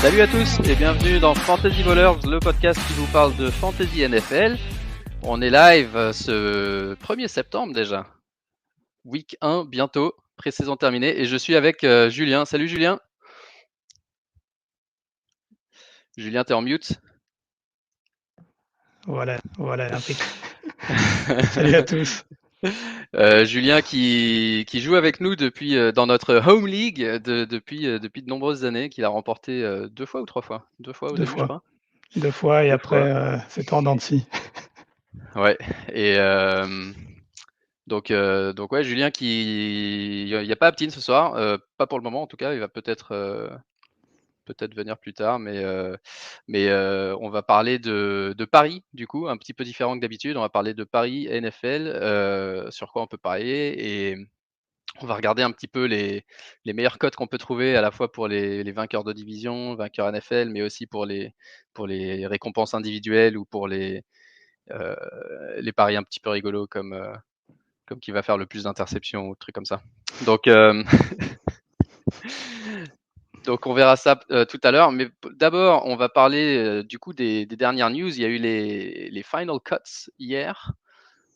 Salut à tous et bienvenue dans Fantasy Ballers, le podcast qui vous parle de Fantasy NFL. On est live ce 1er septembre déjà. Week 1 bientôt, pré-saison terminée et je suis avec Julien. Salut Julien. Julien, t'es en mute. Voilà, impeccable. Salut à tous. Julien qui joue avec nous depuis dans notre home league depuis de nombreuses années, qu'il a remporté 2 fois ou 3 fois. 2 fois au Deux début, je fois. crois. 2 fois et 2 fois. après, c'est en dents de scie. Ouais. Et donc ouais, Julien il y a pas Aptine ce soir, pas pour le moment en tout cas. Il va peut-être venir plus tard, mais on va parler de paris du coup, un petit peu différent que d'habitude. On va parler de paris NFL, sur quoi on peut parier, et on va regarder un petit peu les meilleures cotes qu'on peut trouver à la fois pour les vainqueurs de division, vainqueurs NFL, mais aussi pour les récompenses individuelles ou pour les paris un petit peu rigolos comme qui va faire le plus d'interceptions ou trucs comme ça. Donc donc on verra ça tout à l'heure, mais d'abord on va parler du coup des dernières news. Il y a eu les final cuts hier,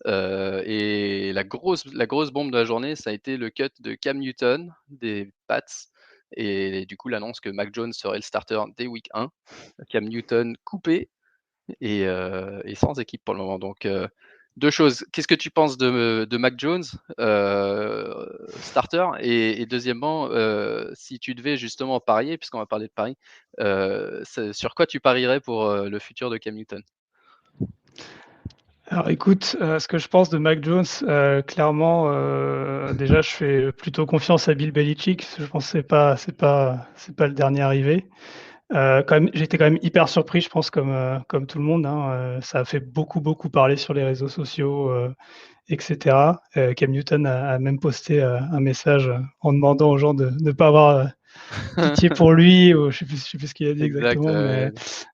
et la grosse bombe de la journée, ça a été le cut de Cam Newton des Pats, et du coup l'annonce que Mac Jones serait le starter dès week 1. Cam Newton coupé et sans équipe pour le moment. Donc deux choses. Qu'est-ce que tu penses de Mac Jones, starter, et deuxièmement, si tu devais justement parier, puisqu'on va parler de paris, sur quoi tu parierais pour le futur de Cam Newton? Alors écoute, ce que je pense de Mac Jones, clairement, déjà je fais plutôt confiance à Bill Belichick. Je pense que c'est pas le dernier arrivé. J'étais quand même hyper surpris, je pense comme tout le monde, hein, ça a fait beaucoup parler sur les réseaux sociaux, et cetera. Cam Newton a même posté, un message, en demandant aux gens de ne pas avoir, pitié pour lui, ou je sais plus ce qu'il a dit Exact, exactement, mais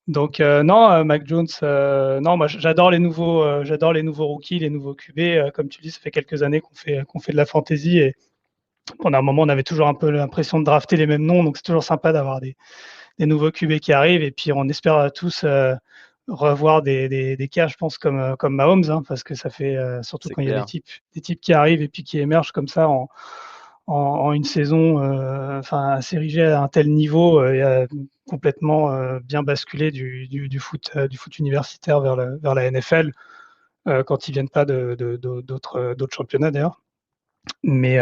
donc non, Mac Jones, non, moi j'adore les nouveaux rookies, les nouveaux QB. Comme tu dis, ça fait quelques années qu'on fait de la fantasy, et pendant un moment, on avait toujours un peu l'impression de drafter les mêmes noms, donc c'est toujours sympa d'avoir des nouveaux QB qui arrivent, et puis on espère tous revoir des cas, je pense, comme Mahomes, hein, parce que ça fait, surtout c'est quand il y a des clair. types qui arrivent et puis qui émergent comme ça en une saison, enfin s'ériger à un tel niveau, et à complètement bien basculer du foot universitaire vers la NFL, quand ils viennent pas d'autres championnats d'ailleurs. Mais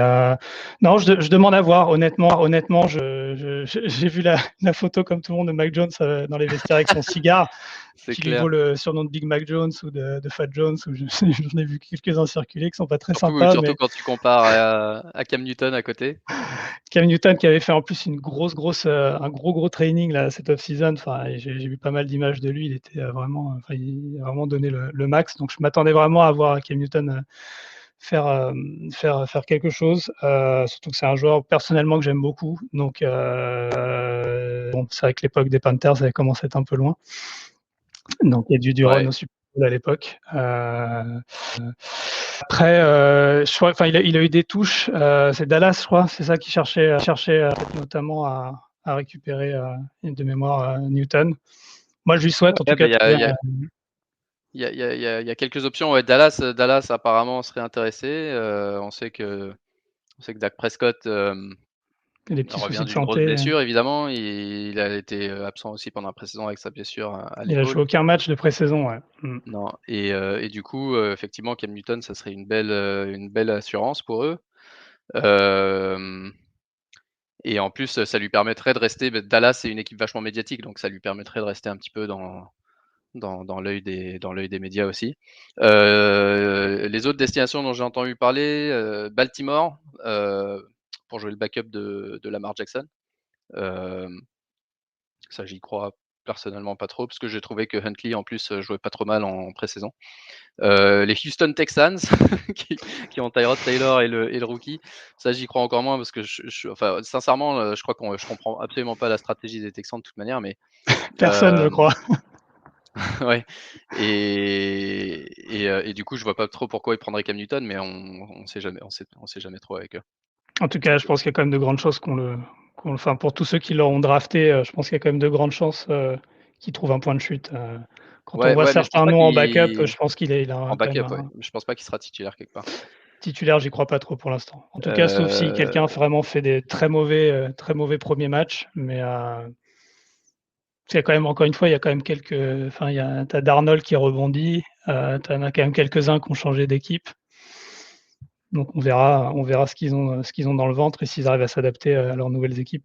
non, je demande à voir. Honnêtement, j'ai vu la photo comme tout le monde de Mac Jones dans les vestiaires avec son cigare, C'est qui lui clair. vaut le surnom de Big Mac Jones ou de Fat Jones. Ou j'en ai vu quelques-uns circuler qui sont pas très Surtout sympas, mais quand tu compares à Cam Newton à côté. Cam Newton qui avait fait en plus un gros training là cette off-season. Enfin, j'ai vu pas mal d'images de lui. Il était vraiment, enfin, il a vraiment donné le max. Donc je m'attendais vraiment à voir Cam Newton faire quelque chose. Surtout que c'est un joueur personnellement que j'aime beaucoup. Donc bon, c'est vrai que l'époque des Panthers avait commencé à être un peu loin. Donc il y a du run Ouais. au Super Bowl à l'époque. Après, je crois, enfin, il a eu des touches. C'est Dallas, je crois. C'est ça qui cherchait notamment à récupérer, de mémoire, Newton. Moi, je lui souhaite en tout Ouais, bah, cas. il y a quelques options. Ouais, Dallas apparemment serait intéressé. On sait que Dak Prescott Des petits revient soucis de d'une grosse santé. blessure, évidemment. Il a été absent aussi pendant la pré-saison avec sa blessure à Il a joué l'épaule. aucun match de pré-saison. Ouais. Non, et du coup, effectivement, Cam Newton, ça serait une belle assurance pour eux. Hem Et en plus, ça lui permettrait de rester. Dallas, c'est une équipe vachement médiatique, donc ça lui permettrait de rester un petit peu dans l'œil des médias aussi. Les autres destinations dont j'ai entendu parler, Baltimore, pour jouer le backup de Lamar Jackson. Hem, Ça, j'y crois personnellement pas trop, parce que j'ai trouvé que Huntley, en plus, jouait pas trop mal en pré-saison. Les Houston Texans qui ont Tyrod Taylor et le rookie, ça j'y crois encore moins, parce que enfin sincèrement, je crois je comprends absolument pas la stratégie des Texans de toute manière, mais Personne, je crois. ouais, et du coup je vois pas trop pourquoi ils prendraient Cam Newton, mais on sait jamais trop avec eux. En tout cas, je pense qu'il y a quand même de grandes choses Enfin, pour tous ceux qui l'auront drafté, je pense qu'il y a quand même de grandes chances qu'il trouve un point de chute. Quand on Ouais, voit ouais, mais je pense certains pas noms en backup, qu'il je pense qu'il a en quand même backup, ouais. un Je pense pas qu'il sera titulaire quelque part. titulaire, j'y crois pas trop pour l'instant. En tout cas, sauf si quelqu'un Heu, vraiment fait des très mauvais premiers matchs, mais il y a quand même, encore une fois, il y a quand même quelques, enfin, tu as Darnold qui rebondit, tu en as quand même quelques-uns qui ont changé d'équipe. Donc on verra ce qu'ils ont dans le ventre et s'ils arrivent à s'adapter à leurs nouvelles équipes.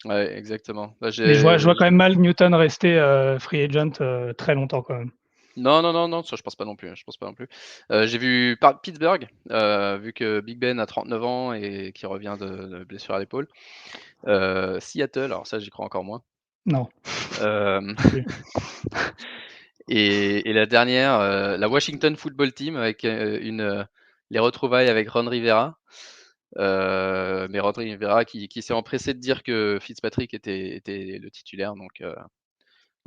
ouais, exactement. Bah, Mais je vois quand j'ai même mal Newton rester free agent très longtemps quand même. non, non, non, non, ça je pense pas non plus, hein, je pense pas non plus. J'ai vu Pittsburgh, vu que Big Ben a 39 ans et qu'il revient de blessure à l'épaule. Seattle, alors ça j'y crois encore moins. Non, Hem non plus. et la dernière, la Washington Football Team avec, les retrouvailles avec Ron Rivera. Mais Ron Rivera qui s'est empressé de dire que Fitzpatrick était le titulaire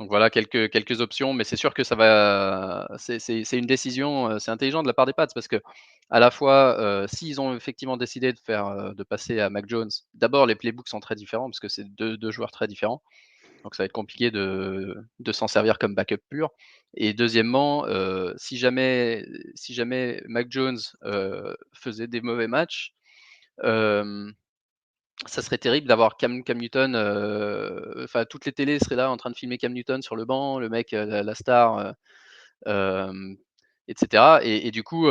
donc voilà quelques options, mais c'est sûr que ça va c'est une décision, c'est intelligent de la part des Pats parce qu'à la fois, s'ils ont effectivement décidé de passer à Mac Jones, d'abord les playbooks sont très différents parce que c'est deux joueurs très différents. Donc ça va être compliqué de s'en servir comme backup pur et deuxièmement, si jamais Mac Jones, faisait des mauvais matchs, hem, ça serait terrible d'avoir Cam Newton, enfin toutes les télés seraient là en train de filmer Cam Newton sur le banc, le mec, la star, hem et cetera et du coup,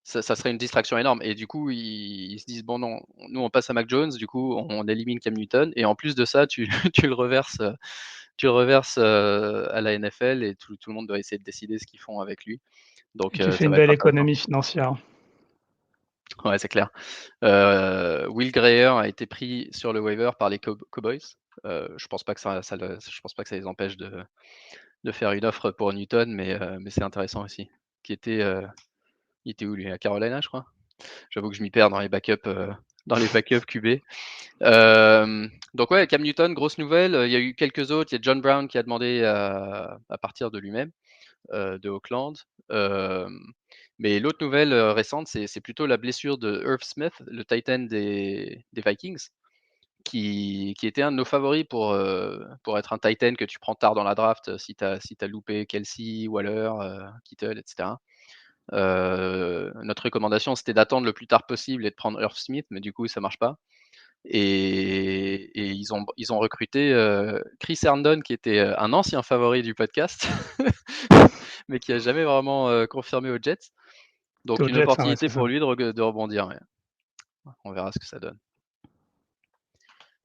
ça serait une distraction énorme et du coup, ils se disent: «Bon non, nous on passe à Mac Jones, du coup on élimine Cam Newton et en plus de ça tu le reverses à la NFL et tout le monde doit essayer de décider ce qu'ils font avec lui». Et Donc tu fais ça une va être belle intéressant. économie financière. Ouais, c'est clair. Will Grier a été pris sur le waiver par les Cowboys. Je pense pas que je pense pas que ça les empêche de faire une offre pour Newton, mais c'est intéressant aussi. Il était où lui? À Carolina, je crois? J'avoue que je m'y perds dans les backups QB. Donc ouais, Cam Newton, grosse nouvelle. Il y a eu quelques autres. Il y a John Brown qui a demandé à partir de lui-même, de Auckland. Hem, mais l'autre nouvelle, récente, c'est plutôt la blessure de Irv Smith, le tight end des Vikings, qui était un de nos favoris pour être un tight end que tu prends tard dans la draft, si tu as loupé Kelce, Waller, Kittle et cetera. Notre recommandation, c'était d'attendre le plus tard possible et de prendre Irv Smith, mais du coup, ça marche pas. Et ils ont recruté Chris Herndon, qui était un ancien favori du podcast, mais qui a jamais vraiment confirmé aux Jets. C'est Donc aux une Jets, hein, ouais, opportunité c'est ça. pour lui de rebondir. Ouais. On verra ce que ça donne.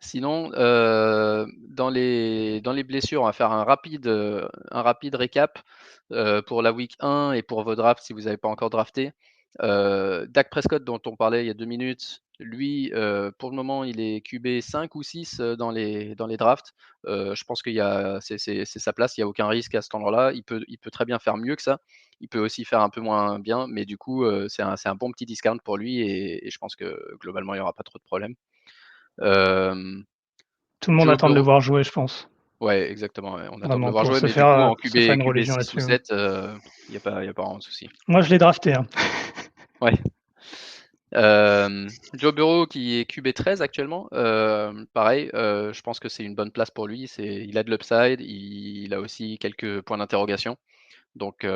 Sinon, dans les blessures, on va faire un rapide récap pour la week 1 et pour vos drafts si vous n'avez pas encore drafté. Dak Prescott, dont on parlait il y a 2 minutes, lui, pour le moment, il est QB 5 ou 6 dans les drafts. Je pense c'est sa place, il n'y a aucun risque à cet endroit-là. Il peut très bien faire mieux que ça. Il peut aussi faire un peu moins bien, mais du coup, c'est un bon petit discount pour lui et je pense que globalement, il n'y aura pas trop de problèmes. Euh, Tout le monde Joe attend de le Burrow, voir jouer, je pense. ouais, exactement, ouais, on attend de le Vraiment, voir pour jouer, se mais du coup, faire, en pour se faire QB, une QB religion 6 ou là-dessus, hein. 7, il y a pas vraiment de souci. Moi, je l'ai drafté, hein. Ouais. Joe Burrow qui est QB 13 actuellement, pareil, je pense que c'est une bonne place pour lui. Il a de l'upside, il a aussi quelques points d'interrogation. Donc,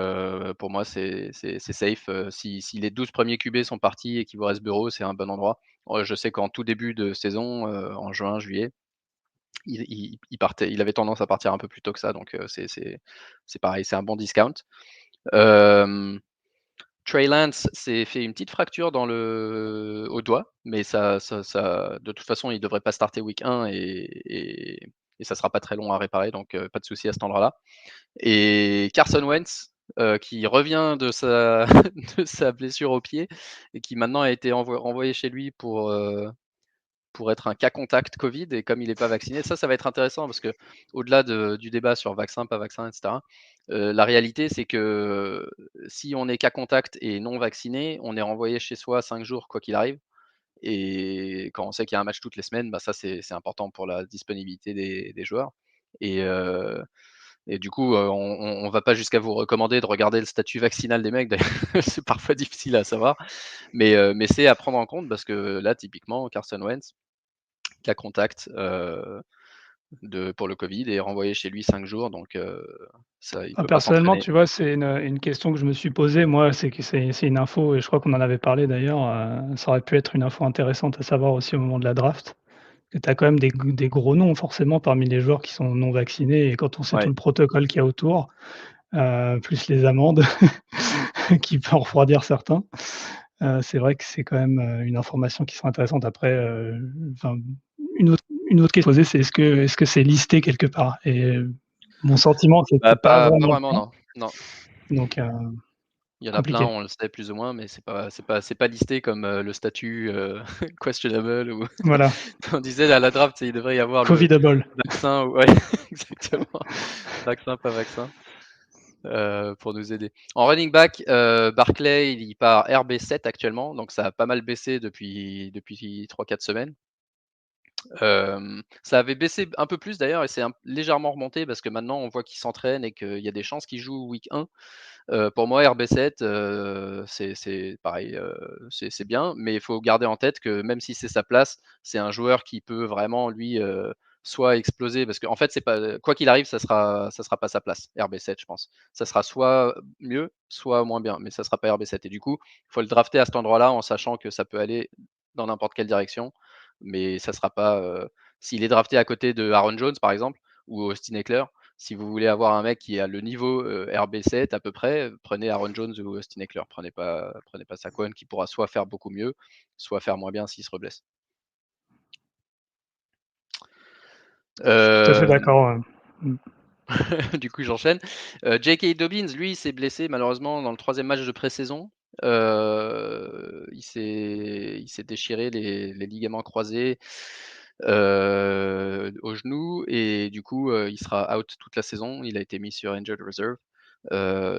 pour moi, c'est safe. Si les 12 premiers QB sont partis et qu'il vous reste Burrow, c'est un bon endroit. Je sais qu'en tout début de saison, en juin, juillet, il avait tendance à partir un peu plus tôt que ça, donc c'est pareil, c'est un bon discount. Hem, Trey Lance s'est fait une petite fracture au doigt, mais ça de toute façon, il devrait pas starter week 1 et ça sera pas très long à réparer, donc pas de souci à cet endroit-là. Et Carson Wentz, qui revient de sa de sa blessure au pied et qui maintenant a été envoyé chez lui pour être un cas contact Covid et comme il n'est pas vacciné, ça va être intéressant parce que au-delà du débat sur vaccin, pas vaccin, etc., la réalité, c'est que si on est cas contact et non vacciné, on est renvoyé chez soi 5 jours, quoi qu'il arrive. Et quand on sait qu'il y a un match toutes les semaines, bah ça, c'est important pour la disponibilité des joueurs. Et, et du coup, on ne va pas jusqu'à vous recommander de regarder le statut vaccinal des mecs. D'ailleurs, c'est parfois difficile à savoir. Mais c'est à prendre en compte parce que là, typiquement, Carson Wentz, cas contact pour le Covid et renvoyé chez lui 5 jours. Donc ça, il peut pas Personnellement, s'entraîner. tu vois, c'est une question que je me suis posée, moi, c'est que c'est une info et je crois qu'on en avait parlé d'ailleurs, ça aurait pu être une info intéressante à savoir aussi au moment de la draft. Que tu as quand même des gros noms forcément parmi les joueurs qui sont non vaccinés et quand on sait tout Ouais. le protocole qu'il y a autour, plus les amendes qui peut en refroidir certains, c'est vrai que c'est quand même, une information qui serait intéressante. Après, enfin, une autre question à poser, c'est est-ce que c'est listé quelque part? Et mon sentiment, c'est que Bah, c'est pas pas vraiment le vraiment, cas, non. Non. donc Il y en a plein, compliqué. on le sait plus ou moins, mais c'est pas listé comme, le statut, questionable ou Voilà, on disait à la draft, il devrait y avoir le Covidable. vaccin ou ouais, exactement, vaccin, pas vaccin, pour nous aider. En running back, Barclay, il part RB7 actuellement, donc ça a pas mal baissé depuis 3-4 semaines. Ça avait baissé un peu plus d'ailleurs et c'est légèrement remonté parce que maintenant on voit qu'il s'entraîne et qu'il y a des chances qu'il joue week 1. Pour moi, RB7, c'est pareil, c'est bien, mais il faut garder en tête que même si c'est sa place, c'est un joueur qui peut vraiment lui, soit exploser parce qu'en fait, c'est pas quoi qu'il arrive, ça sera pas sa place, RB7, je pense. Ça sera soit mieux, soit moins bien, mais ça sera pas RB7 et du coup, il faut le drafter à cet endroit-là en sachant que ça peut aller dans n'importe quelle direction, mais ça sera pas, s'il est drafté à côté de Aaron Jones, par exemple, ou Austin Ekeler, si vous voulez avoir un mec qui a le niveau RB7 à peu près, prenez Aaron Jones ou Austin Ekeler. Prenez pas Saquon qui pourra soit faire beaucoup mieux, soit faire moins bien s'il se reblesse. Tout à fait Euh, d'accord, ouais. Mmh. du coup, j'enchaîne. J.K. Dobbins, lui, il s'est blessé malheureusement dans le troisième match de pré-saison. Il s'est déchiré les ligaments croisés au genou et du coup, il sera out toute la saison. Il a été mis sur injured reserve.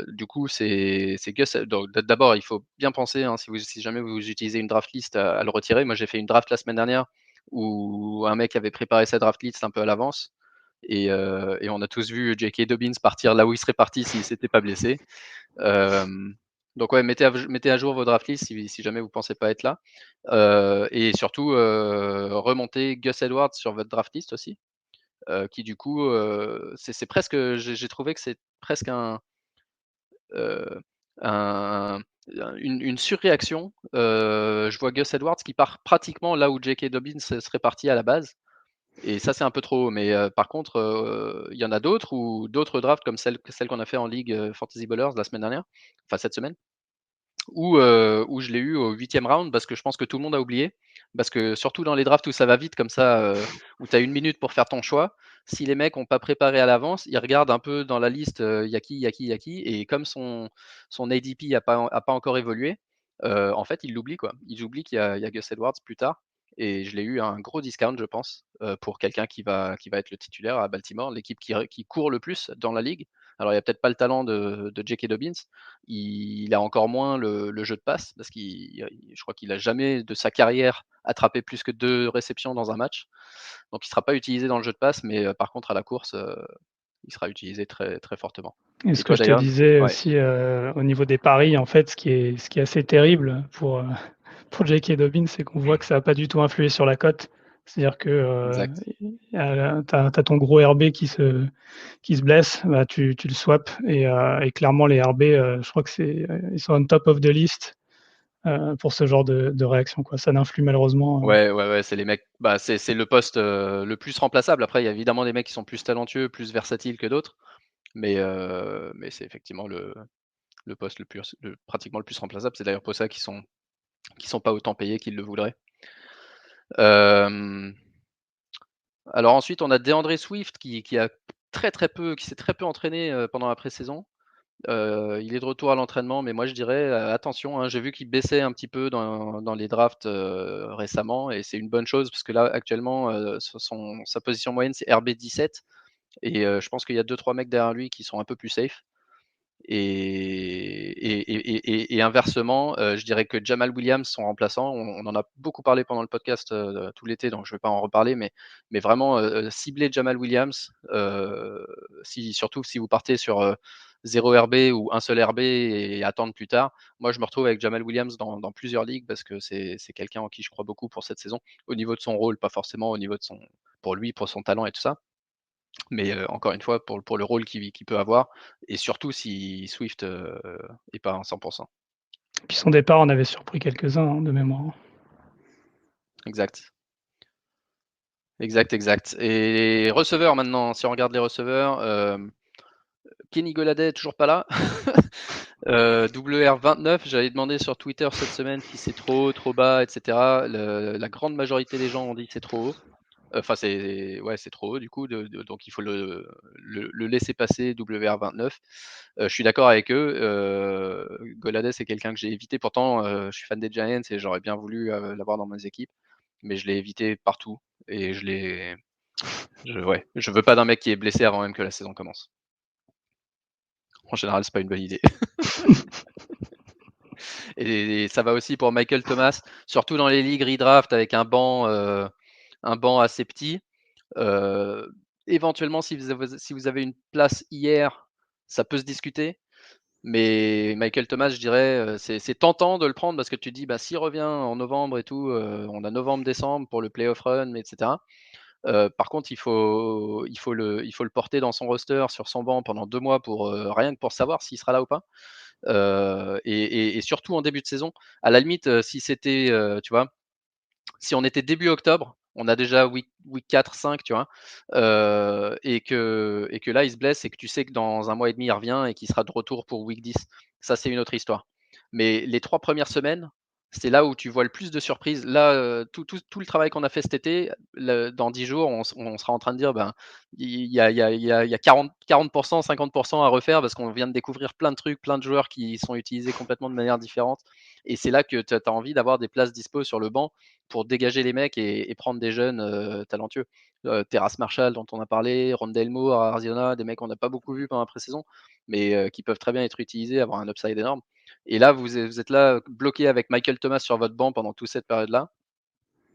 Du coup, c'est Gus. Donc, d'abord, il faut bien penser, hein, si jamais vous utilisez une draft list à le retirer. Moi, j'ai fait une draft la semaine dernière où un mec avait préparé sa draft list un peu à l'avance et on a tous vu J.K. Dobbins partir là où il serait parti s'il s'était pas blessé. Donc ouais, mettez à jour vos draft lists si jamais vous pensez pas être là. Et surtout, remontez Gus Edwards sur votre draft list aussi, qui du coup, c'est presque, j'ai trouvé que c'est presque euh, un, une surréaction. Je vois Gus Edwards qui part pratiquement là où J.K. Dobbins serait parti à la base. Et ça, c'est un peu trop haut. Mais par contre, il y en a d'autres ou d'autres drafts comme celle qu'on a fait en Ligue Fantasy Ballers la semaine dernière, enfin cette semaine, où je l'ai eu au 8e round parce que je pense que tout le monde a oublié. Parce que surtout dans les drafts où ça va vite comme ça, où tu as 1 minute pour faire ton choix, si les mecs n'ont pas préparé à l'avance, ils regardent un peu dans la liste, il y a qui, il y a qui, il y a qui, et comme son ADP n'a pas encore évolué, en fait, ils l'oublient quoi. Ils oublient qu'il y a Gus Edwards plus tard. Et je l'ai eu à un gros discount, je pense, pour quelqu'un qui va être le titulaire à Baltimore, l'équipe qui court le plus dans la ligue. Alors, il n'y a peut-être pas le talent de J.K. Dobbins, il a encore moins le jeu de passe parce je crois qu'il a jamais de sa carrière attrapé plus que 2 réceptions dans un match. Donc il sera pas utilisé dans le jeu de passe, mais par contre à la course, il sera utilisé très, très fortement. Et Et ce que toi je te d'ailleurs? disais Ouais, aussi, au niveau des paris, en fait, ce qui est assez terrible pour, pour J.K. Dobbins, c'est qu'on voit que ça a pas du tout influé sur la cote. C'est-à-dire que, exact. tu as ton gros RB qui se blesse, bah, tu le swaps et clairement les RB, je crois que ils sont on top of the list, pour ce genre de réaction, quoi. Ça n'influe malheureusement, Ouais, ouais, ouais, c'est les mecs, bah, c'est le poste, le plus remplaçable. Après, il y a évidemment des mecs qui sont plus talentueux, plus versatiles que d'autres, mais c'est effectivement le poste pratiquement le plus remplaçable. C'est d'ailleurs pour ça qu'ils sont pas autant payés qu'ils le voudraient. Hem Alors ensuite, on a DeAndre Swift qui a qui s'est très peu entraîné, pendant la pré-saison. Il est de retour à l'entraînement, mais moi je dirais, attention, hein, j'ai vu qu'il baissait un petit peu dans les drafts, récemment et c'est une bonne chose parce que là actuellement, sa position moyenne c'est RB17 et je pense qu'il y a deux trois mecs derrière lui qui sont un peu plus safe. Et inversement, je dirais que Jamal Williams, son remplaçant, on en a beaucoup parlé pendant le podcast, tout l'été, donc je ne vais pas en reparler, mais vraiment, cibler Jamal Williams, surtout si vous partez sur, 0 RB ou un seul RB et attendre plus tard. Moi, je me retrouve avec Jamal Williams dans plusieurs ligues parce que c'est quelqu'un en qui je crois beaucoup pour cette saison. Au niveau de son rôle, pas forcément au niveau de son pour lui, pour son talent et tout ça. Mais encore une fois, pour le rôle qu'il peut avoir et surtout si Swift est pas à 100%. Puis son départ en avait surpris quelques-uns de mémoire. Exact. Exact. Et receveurs maintenant, si on regarde les receveurs, Kenny Golladay toujours pas là. WR29, j'avais demandé sur Twitter cette semaine si c'est trop haut, trop bas, et cetera. La grande majorité des gens ont dit que c'est trop haut. Enfin, c'est trop haut du coup, donc il faut le laisser passer WR29. Je suis d'accord avec eux. Golladay, c'est quelqu'un que j'ai évité. Pourtant, je suis fan des Giants et j'aurais bien voulu l'avoir dans mes équipes, mais je l'ai évité partout et je veux pas d'un mec qui est blessé avant même que la saison commence. En général, c'est pas une bonne idée. Et ça va aussi pour Michael Thomas, surtout dans les ligues redraft avec un banc assez petit. Éventuellement, si vous avez une place hier, ça peut se discuter. Mais Michael Thomas, je dirais, c'est tentant de le prendre parce que tu te dis, bah, s'il revient en novembre et tout, on a novembre-décembre pour le playoff run, etc. Par contre, il faut le porter dans son roster, sur son banc pendant 2 mois pour rien que pour savoir s'il sera là ou pas. Et surtout en début de saison. À la limite, si c'était, tu vois, si on était début octobre, on a déjà week 4, 5, tu vois, et que là, il se blesse et que tu sais que dans un mois et demi, il revient et qu'il sera de retour pour week 10. Ça, c'est une autre histoire. Mais les 3 premières semaines, c'est là où tu vois le plus de surprises. Là, tout le travail qu'on a fait cet été, dans 10 jours, on sera en train de dire, ben, il y a 40%, 50% à refaire parce qu'on vient de découvrir plein de trucs, plein de joueurs qui sont utilisés complètement de manière différente. Et c'est là que tu as envie d'avoir des places dispo sur le banc pour dégager les mecs et prendre des jeunes talentueux. Terrace Marshall, dont on a parlé, Rondale Moore à Arizona, des mecs qu'on n'a pas beaucoup vus pendant la pré-saison, mais qui peuvent très bien être utilisés, avoir un upside énorme. Et là, vous êtes là bloqué avec Michael Thomas sur votre banc pendant toute cette période-là.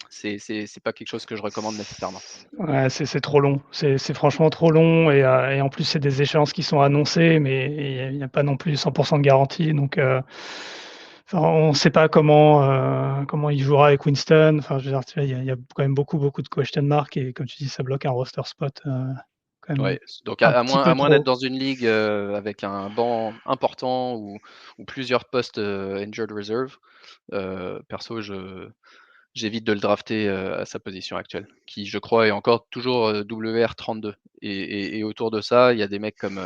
C'est pas quelque chose que je recommande nécessairement. Ouais, c'est trop long. C'est franchement trop long et en plus, c'est des échéances qui sont annoncées, mais il y a pas non plus 100 de garantie donc enfin, on ne sait pas comment il jouera avec Winston. Enfin, je veux dire, tu vois, il y a quand même beaucoup de question mark et comme tu dis, ça bloque un roster spot, quand même Ouais, donc un à petit moins peu d'être trop. dans une ligue avec un banc important ou plusieurs postes injured reserve, perso, j'évite de le drafter à sa position actuelle, qui je crois est encore toujours WR32. Et autour de ça, il y a des mecs comme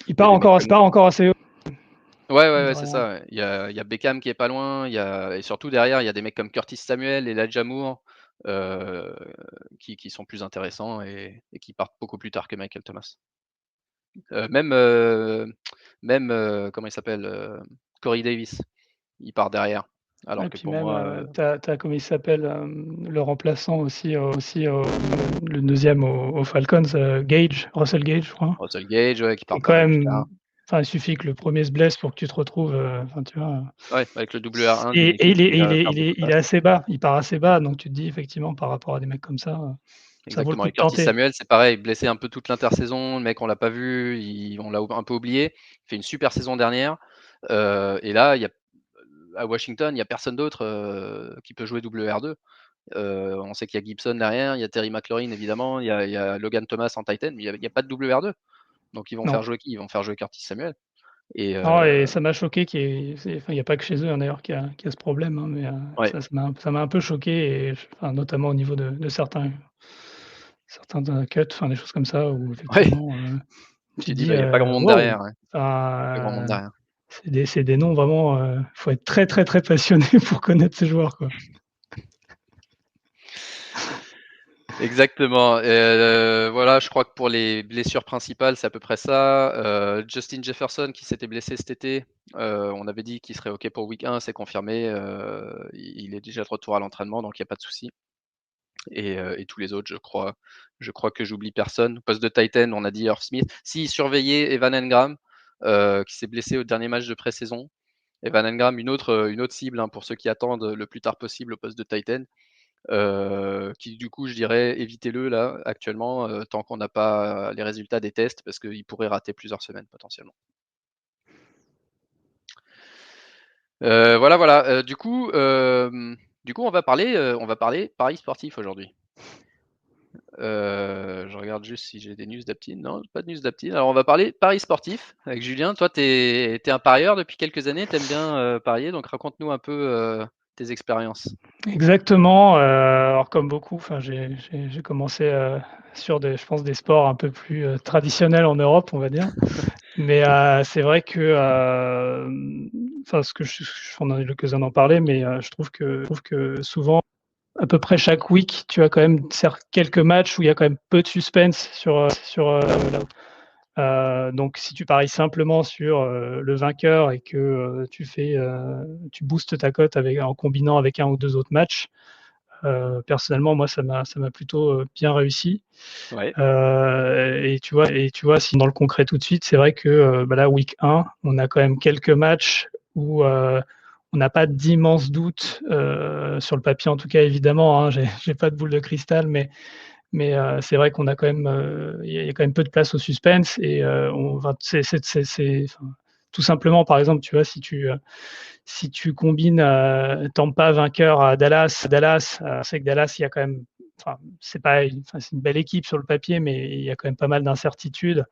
Il il y a part des mecs encore, c'est comme pas encore assez haut, mine de ouais, c'est rien. ça. Ouais. Il y a Beckham qui est pas loin. Et surtout derrière, il y a des mecs comme Curtis Samuel et Elijah Moore euh, qui sont plus intéressants et qui partent beaucoup plus tard que Michael Thomas. Même comment il s'appelle Corey Davis, il part derrière. Alors Et que puis pour même, moi, tu comment il s'appelle, le remplaçant aussi, le deuxième aux Falcons, Gage, Russell Gage, je crois. Russell Gage, ouais, qui Qui part est quand pas mal plus tard. même enfin, il suffit que le premier se blesse pour que tu te retrouves, enfin, tu vois? Ouais, avec le WR1 d'une Et équipe il est qui et il va est faire il beaucoup est de il est passes. assez bas, il part assez bas, donc tu te dis effectivement par rapport à des mecs comme ça vaut le Exactement. coup Et de Curtis tenter. Samuel, c'est pareil, blessé un peu toute l'intersaison. Le mec, on l'a pas vu, on l'a un peu oublié. Il fait une super saison dernière. Et là, à Washington, il y a personne d'autre qui peut jouer WR2. On sait qu'il y a Gibson derrière, il y a Terry McLaurin évidemment, il y a Logan Thomas en Titan, mais il y a pas de WR2. Donc ils vont Non. faire jouer qui? Ils vont faire jouer Curtis Samuel. Et Non et ça m'a choqué qu'il y ait enfin, il y a pas que chez eux, hein, d'ailleurs qu'il y a ce problème, hein, mais ouais, ça m'a un peu choqué et enfin, notamment au niveau de certains cuts, enfin, des choses comme ça où ouais. effectivement, tu Tu te dis, dis, bah, il y a pas grand monde «Waouh!» derrière, ouais. Pas grand monde enfin, derrière. c'est des noms vraiment, faut être très, très, très passionné pour connaître ces joueurs, quoi. Exactement. Voilà, je crois que pour les blessures principales, c'est à peu près ça. Justin Jefferson qui s'était blessé cet été, on avait dit qu'il serait OK pour week 1, c'est confirmé. Il est déjà de retour à l'entraînement, donc il y a pas de souci. Et tous les autres, je crois que j'oublie personne. Poste de Titan, on a dit Irv Smith. Si, surveiller Evan Engram, qui s'est blessé au dernier match de pré-saison. Evan Engram, une autre cible, hein, pour ceux qui attendent le plus tard possible au poste de Titan. qui du coup, je dirais, évitez-le là, actuellement, tant qu'on n'a pas les résultats des tests, parce qu'il pourrait rater plusieurs semaines potentiellement. Voilà, voilà. Du coup, on va parler paris sportif aujourd'hui. Je regarde juste si j'ai des news d'Aptin. Non, pas de news d'Aptin. Alors, on va parler paris sportif avec Julien. Toi, tu es un parieur depuis quelques années, tu aimes bien parier, donc raconte-nous un peu tes expériences. Exactement. Alors comme beaucoup, enfin, j'ai commencé sur je pense, des sports un peu plus traditionnels en Europe, on va dire. Mais c'est vrai que, enfin, on a eu l'occasion d'en parler, mais je trouve que souvent, à peu près chaque week, tu as quand même quelques matchs où il y a quand même peu de suspense donc si tu paries simplement sur le vainqueur et que tu boostes ta cote en combinant avec un ou deux autres matchs, personnellement, moi, ça m'a plutôt bien réussi. Ouais, Et tu vois, si dans le concret tout de suite, c'est vrai que là, week 1, on a quand même quelques matchs où on n'a pas d'immenses doutes sur le papier, en tout cas, évidemment. Hein, j'ai pas de boule de cristal, mais c'est vrai qu'on a quand même, il y a quand même peu de place au suspense et on va, enfin, tout simplement, par exemple, tu vois, si tu combines Tampa vainqueur à Dallas, on sait que Dallas, il y a quand même, enfin, c'est une belle équipe sur le papier, mais il y a quand même pas mal d'incertitudes.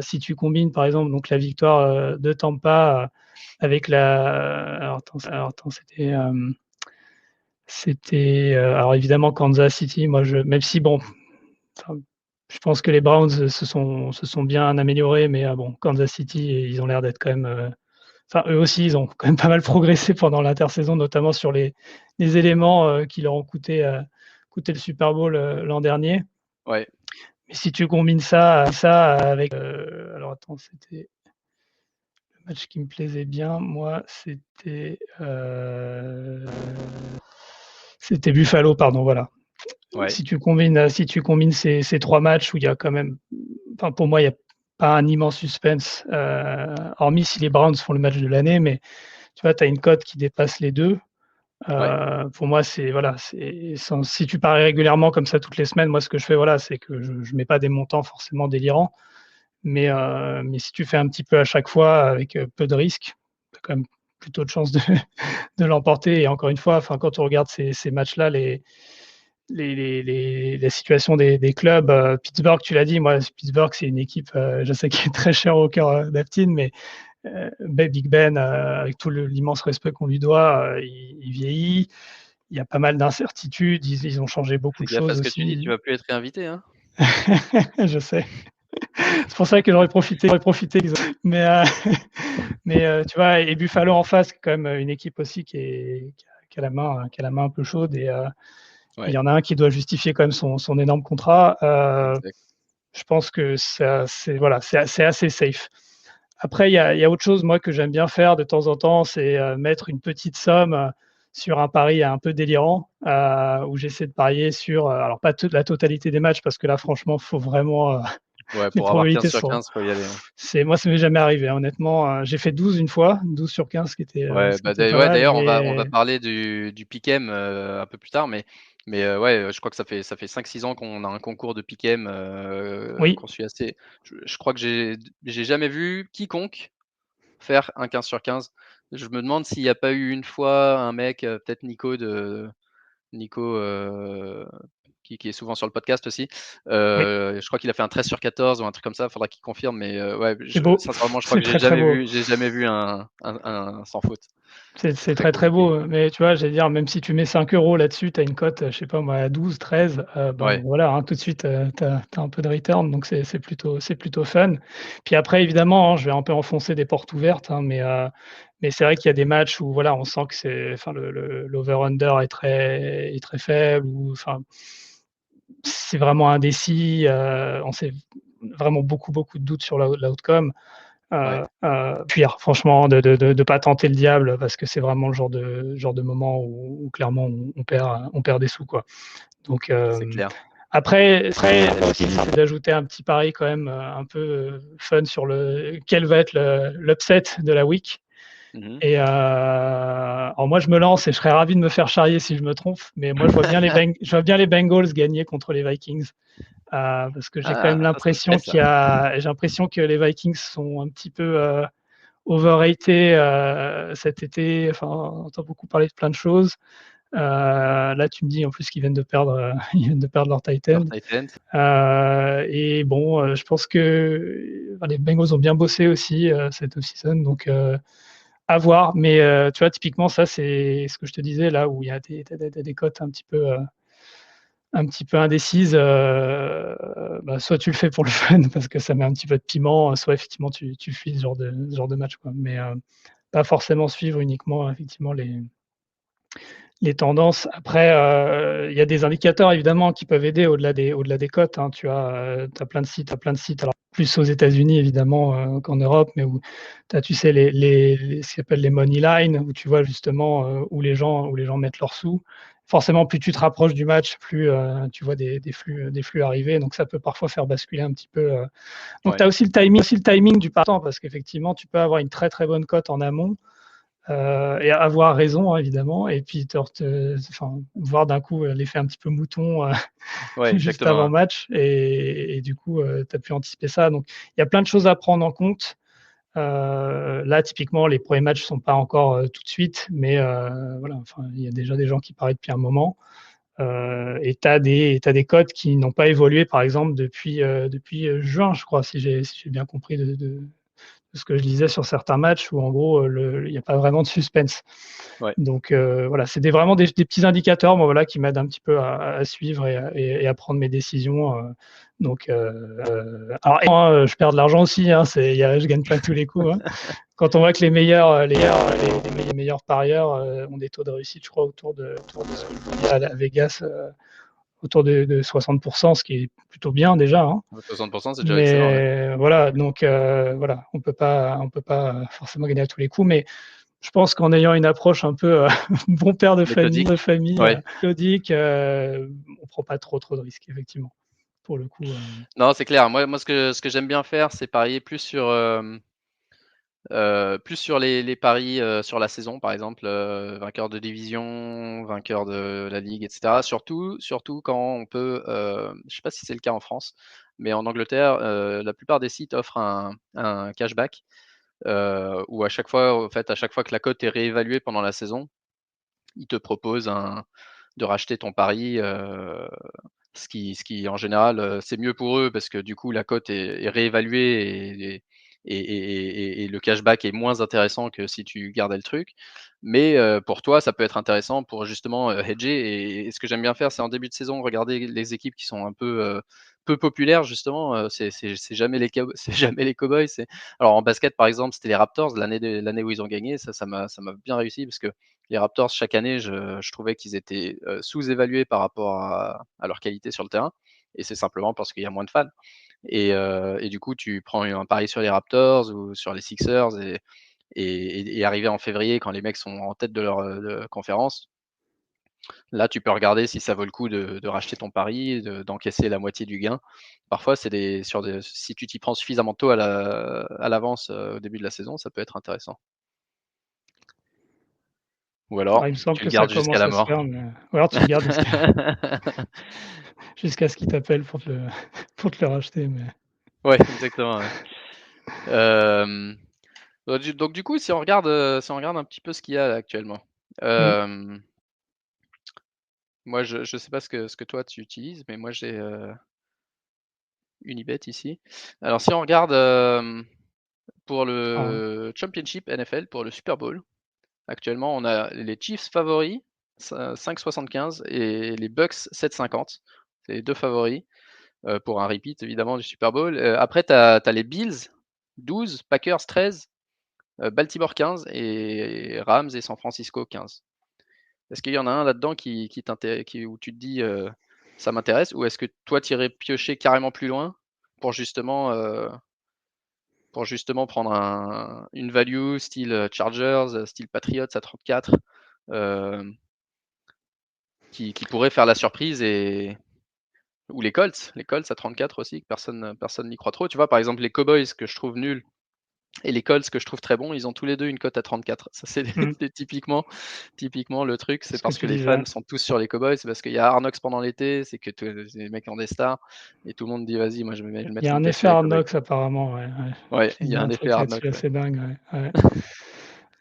Si tu combines, par exemple, donc la victoire de Tampa avec alors attends, alors évidemment Kansas City. Moi, même si bon, enfin, je pense que les Browns se sont bien améliorés, mais bon, Kansas City, ils ont l'air d'être quand même. Enfin, eux aussi, ils ont quand même pas mal progressé pendant l'intersaison, notamment sur les éléments qui leur ont coûté le Super Bowl l'an dernier. ouais, Mais si tu combines ça avec. Alors attends, c'était le match qui me plaisait bien. Moi, c'était Buffalo, pardon, voilà. ouais, Si tu combines ces trois matchs où il y a quand même, enfin pour moi, il n'y a pas un immense suspense, hormis si les Browns font le match de l'année, mais tu vois, tu as une cote qui dépasse les deux. ouais. Pour moi, si tu paries régulièrement comme ça toutes les semaines, moi ce que je fais, voilà, c'est que je ne mets pas des montants forcément délirants, mais si tu fais un petit peu à chaque fois avec peu de risques, tu as quand même plutôt de chances de l'emporter. Et encore une fois, enfin, quand on regarde ces matchs-là, la situation des clubs. Pittsburgh, tu l'as dit, moi, Pittsburgh, c'est une équipe, je sais, qui est très chère au cœur d'Aptin, mais Big Ben, avec tout l'immense respect qu'on lui doit, il vieillit. Il y a pas mal d'incertitudes. Ils ont changé beaucoup Fais de gaffe à choses ce que tu dis, tu aussi. vas plus être réinvité, hein. Je sais. C'est pour ça que j'aurais profité. Mais, tu vois, et Buffalo en face, c'est quand même une équipe aussi qui a la main un peu chaude. Et il Ouais, y en a un qui doit justifier quand même son énorme contrat. exact. Je pense que voilà, c'est assez safe. Après, il y a autre chose, moi, que j'aime bien faire de temps en temps, c'est mettre une petite somme sur un pari un peu délirant, où j'essaie de parier sur, alors pas toute la totalité des matchs, parce que là, franchement, faut vraiment, Ouais, les pour avoir 15 probabilités sur sont. 15, faut y aller, hein. Moi, ça m'est jamais arrivé, hein, honnêtement. J'ai fait 12 une fois, 12 sur 15, Ouais, ce qui était pas ouais, mal, d'ailleurs, on va mais parler du Pick'em, un peu plus tard, mais ouais, je crois que ça fait 5-6 ans qu'on a un concours de Pick'em, oui, qu'on suit assez. Je crois que j'ai jamais vu quiconque faire un 15 sur 15. Je me demande s'il y a pas eu une fois un mec, peut-être Nico, qui est souvent sur le podcast aussi. oui, Je crois qu'il a fait un 13 sur 14 ou un truc comme ça, il faudra qu'il confirme, mais ouais, c'est beau, sincèrement, je crois c'est que très très beau. j'ai jamais vu un sans faute. C'est C'est très très, très compliqué. beau, mais tu vois, j'allais dire, même si tu mets 5 € là-dessus, tu as une cote, je sais pas moi, à 12, 13, bon, Ouais, voilà, hein, tout de suite, tu as un peu de return, donc c'est plutôt fun. Puis après, évidemment, hein, je vais un peu enfoncer des portes ouvertes, hein, mais c'est vrai qu'il y a des matchs où voilà, on sent que enfin, l'over-under est très faible, ou enfin, c'est vraiment indécis, on sait vraiment beaucoup, beaucoup de doutes sur l'outcome. ouais, Fuir, franchement, de pas tenter le diable, parce que c'est vraiment le genre de moment où clairement on perd des sous, quoi. Donc c'est clair. après aussi, c'est d'ajouter un petit pari quand même un peu fun sur quel va être l'upset de la week. Mmh. Et alors moi, je me lance et je serais ravi de me faire charrier si je me trompe, mais moi, je vois bien les Bengals gagner contre les Vikings. Parce que j'ai quand même Ah, ça me plaît ça. j'ai l'impression que les Vikings sont un petit peu overrated cet été. Enfin, on entend beaucoup parler de plein de choses. Là, tu me dis en plus qu'ils viennent de perdre, ils viennent de perdre leur tight Leur end. tight end. Et bon, je pense que les Bengals ont bien bossé aussi cette off-season, donc à voir. Mais tu vois, typiquement, ça, c'est ce que je te disais là, où il y a des cotes un petit peu indécises. Bah, soit tu le fais pour le fun parce que ça met un petit peu de piment, soit effectivement tu fuis ce genre de match, quoi. Mais pas forcément suivre uniquement effectivement les tendances. Après, il y a des indicateurs évidemment qui peuvent aider au-delà des cotes, hein. Tu as, plein de sites, alors plus aux États-Unis évidemment qu'en Europe, mais où tu as, tu sais, ce qu'on appelle les money lines, où tu vois justement où les gens mettent leurs sous. Forcément, plus tu te rapproches du match, plus tu vois des flux arriver. Donc ça peut parfois faire basculer un petit peu. Donc tu Ouais, as aussi le timing du partant, parce qu'effectivement, tu peux avoir une très très bonne cote en amont et avoir raison, hein, évidemment, et puis enfin, voir d'un coup l'effet un petit peu mouton ouais, juste exactement, avant ouais. match, et du coup, tu as pu anticiper ça. Donc, il y a plein de choses à prendre en compte. Là, typiquement, les premiers matchs ne sont pas encore tout de suite, mais voilà, enfin, il y a déjà des gens qui parient depuis un moment. Et tu as des codes qui n'ont pas évolué, par exemple, depuis juin, je crois, si j'ai bien compris de ce que je disais sur certains matchs où en gros il n'y a pas vraiment de suspense. Ouais. Donc voilà, c'est vraiment des petits indicateurs, moi, voilà, qui m'aident un petit peu à suivre et à prendre mes décisions. Donc, alors, je perds de l'argent aussi, hein, je gagne pas tous les coups, hein. Quand on voit que les meilleurs parieurs ont des taux de réussite, je crois, autour de ce que je voyais à Vegas, autour de 60%, ce qui est plutôt bien déjà, hein. 60%, c'est déjà excellent, ouais. Mais voilà, donc voilà, on peut pas forcément gagner à tous les coups, mais je pense qu'en ayant une approche un peu bon père de Méthodique. famille, Ouais. méthodique, on prend pas trop de risques, effectivement. Pour le coup, Non, c'est clair. Moi, ce que j'aime bien faire, c'est parier plus sur les paris, sur la saison, par exemple, vainqueur de division, vainqueur de la ligue et cetera. Surtout quand on peut, je sais pas si c'est le cas en France, mais en Angleterre, la plupart des sites offrent un cashback, où à chaque fois, en fait, à chaque fois que la cote est réévaluée pendant la saison, ils te proposent de racheter ton pari, ce qui en général, c'est mieux pour eux parce que du coup la cote est réévaluée et le cashback est moins intéressant que si tu gardais le truc. Mais, pour toi, ça peut être intéressant pour justement, hedger et ce que j'aime bien faire, c'est en début de saison regarder les équipes qui sont un peu populaires justement, c'est jamais les cow c'est jamais les Cowboys, alors en basket par exemple, c'était les Raptors l'année où ils ont gagné, ça m'a bien réussi parce que les Raptors, chaque année, je trouvais qu'ils étaient sous-évalués par rapport à leur qualité sur le terrain. Et c'est simplement parce qu'il y a moins de fans. Et du coup, tu prends un pari sur les Raptors ou sur les Sixers et arrivé en février, quand les mecs sont en tête de leur conférence, là, tu peux regarder si ça vaut le coup de racheter ton pari, d'encaisser la moitié du gain. Parfois, si tu t'y prends suffisamment tôt à l'avance au début de la saison, ça peut être intéressant. Ou alors, il me semble tu le que ça gardes jusqu'à commence la à se mort. faire, mais ou alors tu le gardes jusqu'à ce qu'ils t'appellent pour te le racheter, mais Ouais, exactement, ouais. Hem, donc du coup, si on regarde un petit peu ce qu'il y a là actuellement, mmh, hem, moi je sais pas ce que toi tu utilises, mais moi j'ai, Unibet ici. Alors si on regarde, pour ah, le Championship NFL, pour le Super Bowl, actuellement on a les Chiefs favoris, 5,75 et les Bucks 7,50. C'est les 2 favoris, pour un repeat évidemment du Super Bowl. Après tu as les Bills 12, Packers 13, Baltimore 15 et Rams et San Francisco 15. Est-ce qu'il y en a un là-dedans où tu te dis, «Ça m'intéresse» ou est-ce que toi tu irais piocher carrément plus loin pour justement, heu, pour justement prendre une value style, Chargers, style Patriots à 34, hem, qui pourrait faire la surprise ou les Colts à 34 aussi que personne n'y croit trop. Tu vois? Par exemple les Cowboys que je trouve nuls Et les Colts, que je trouve très bons, ils ont tous les deux une cote à 34. Ça, c'est Mmh. c'est typiquement le truc, c'est Ce que parce tu que les disais. fans sont tous sur les Cowboys, c'est parce qu'il y a Hard Knocks pendant l'été, c'est que les mecs ont des stars et tout le monde dit: «Vas-y, moi je vais Il y mettre a une un pièce effet sur les Hard Cowboys». Knocks apparemment, ouais, ouais. Ouais, il Il y y a a un un effet truc Hard là-dessus Knocks, ouais. assez dingue, ouais, ouais.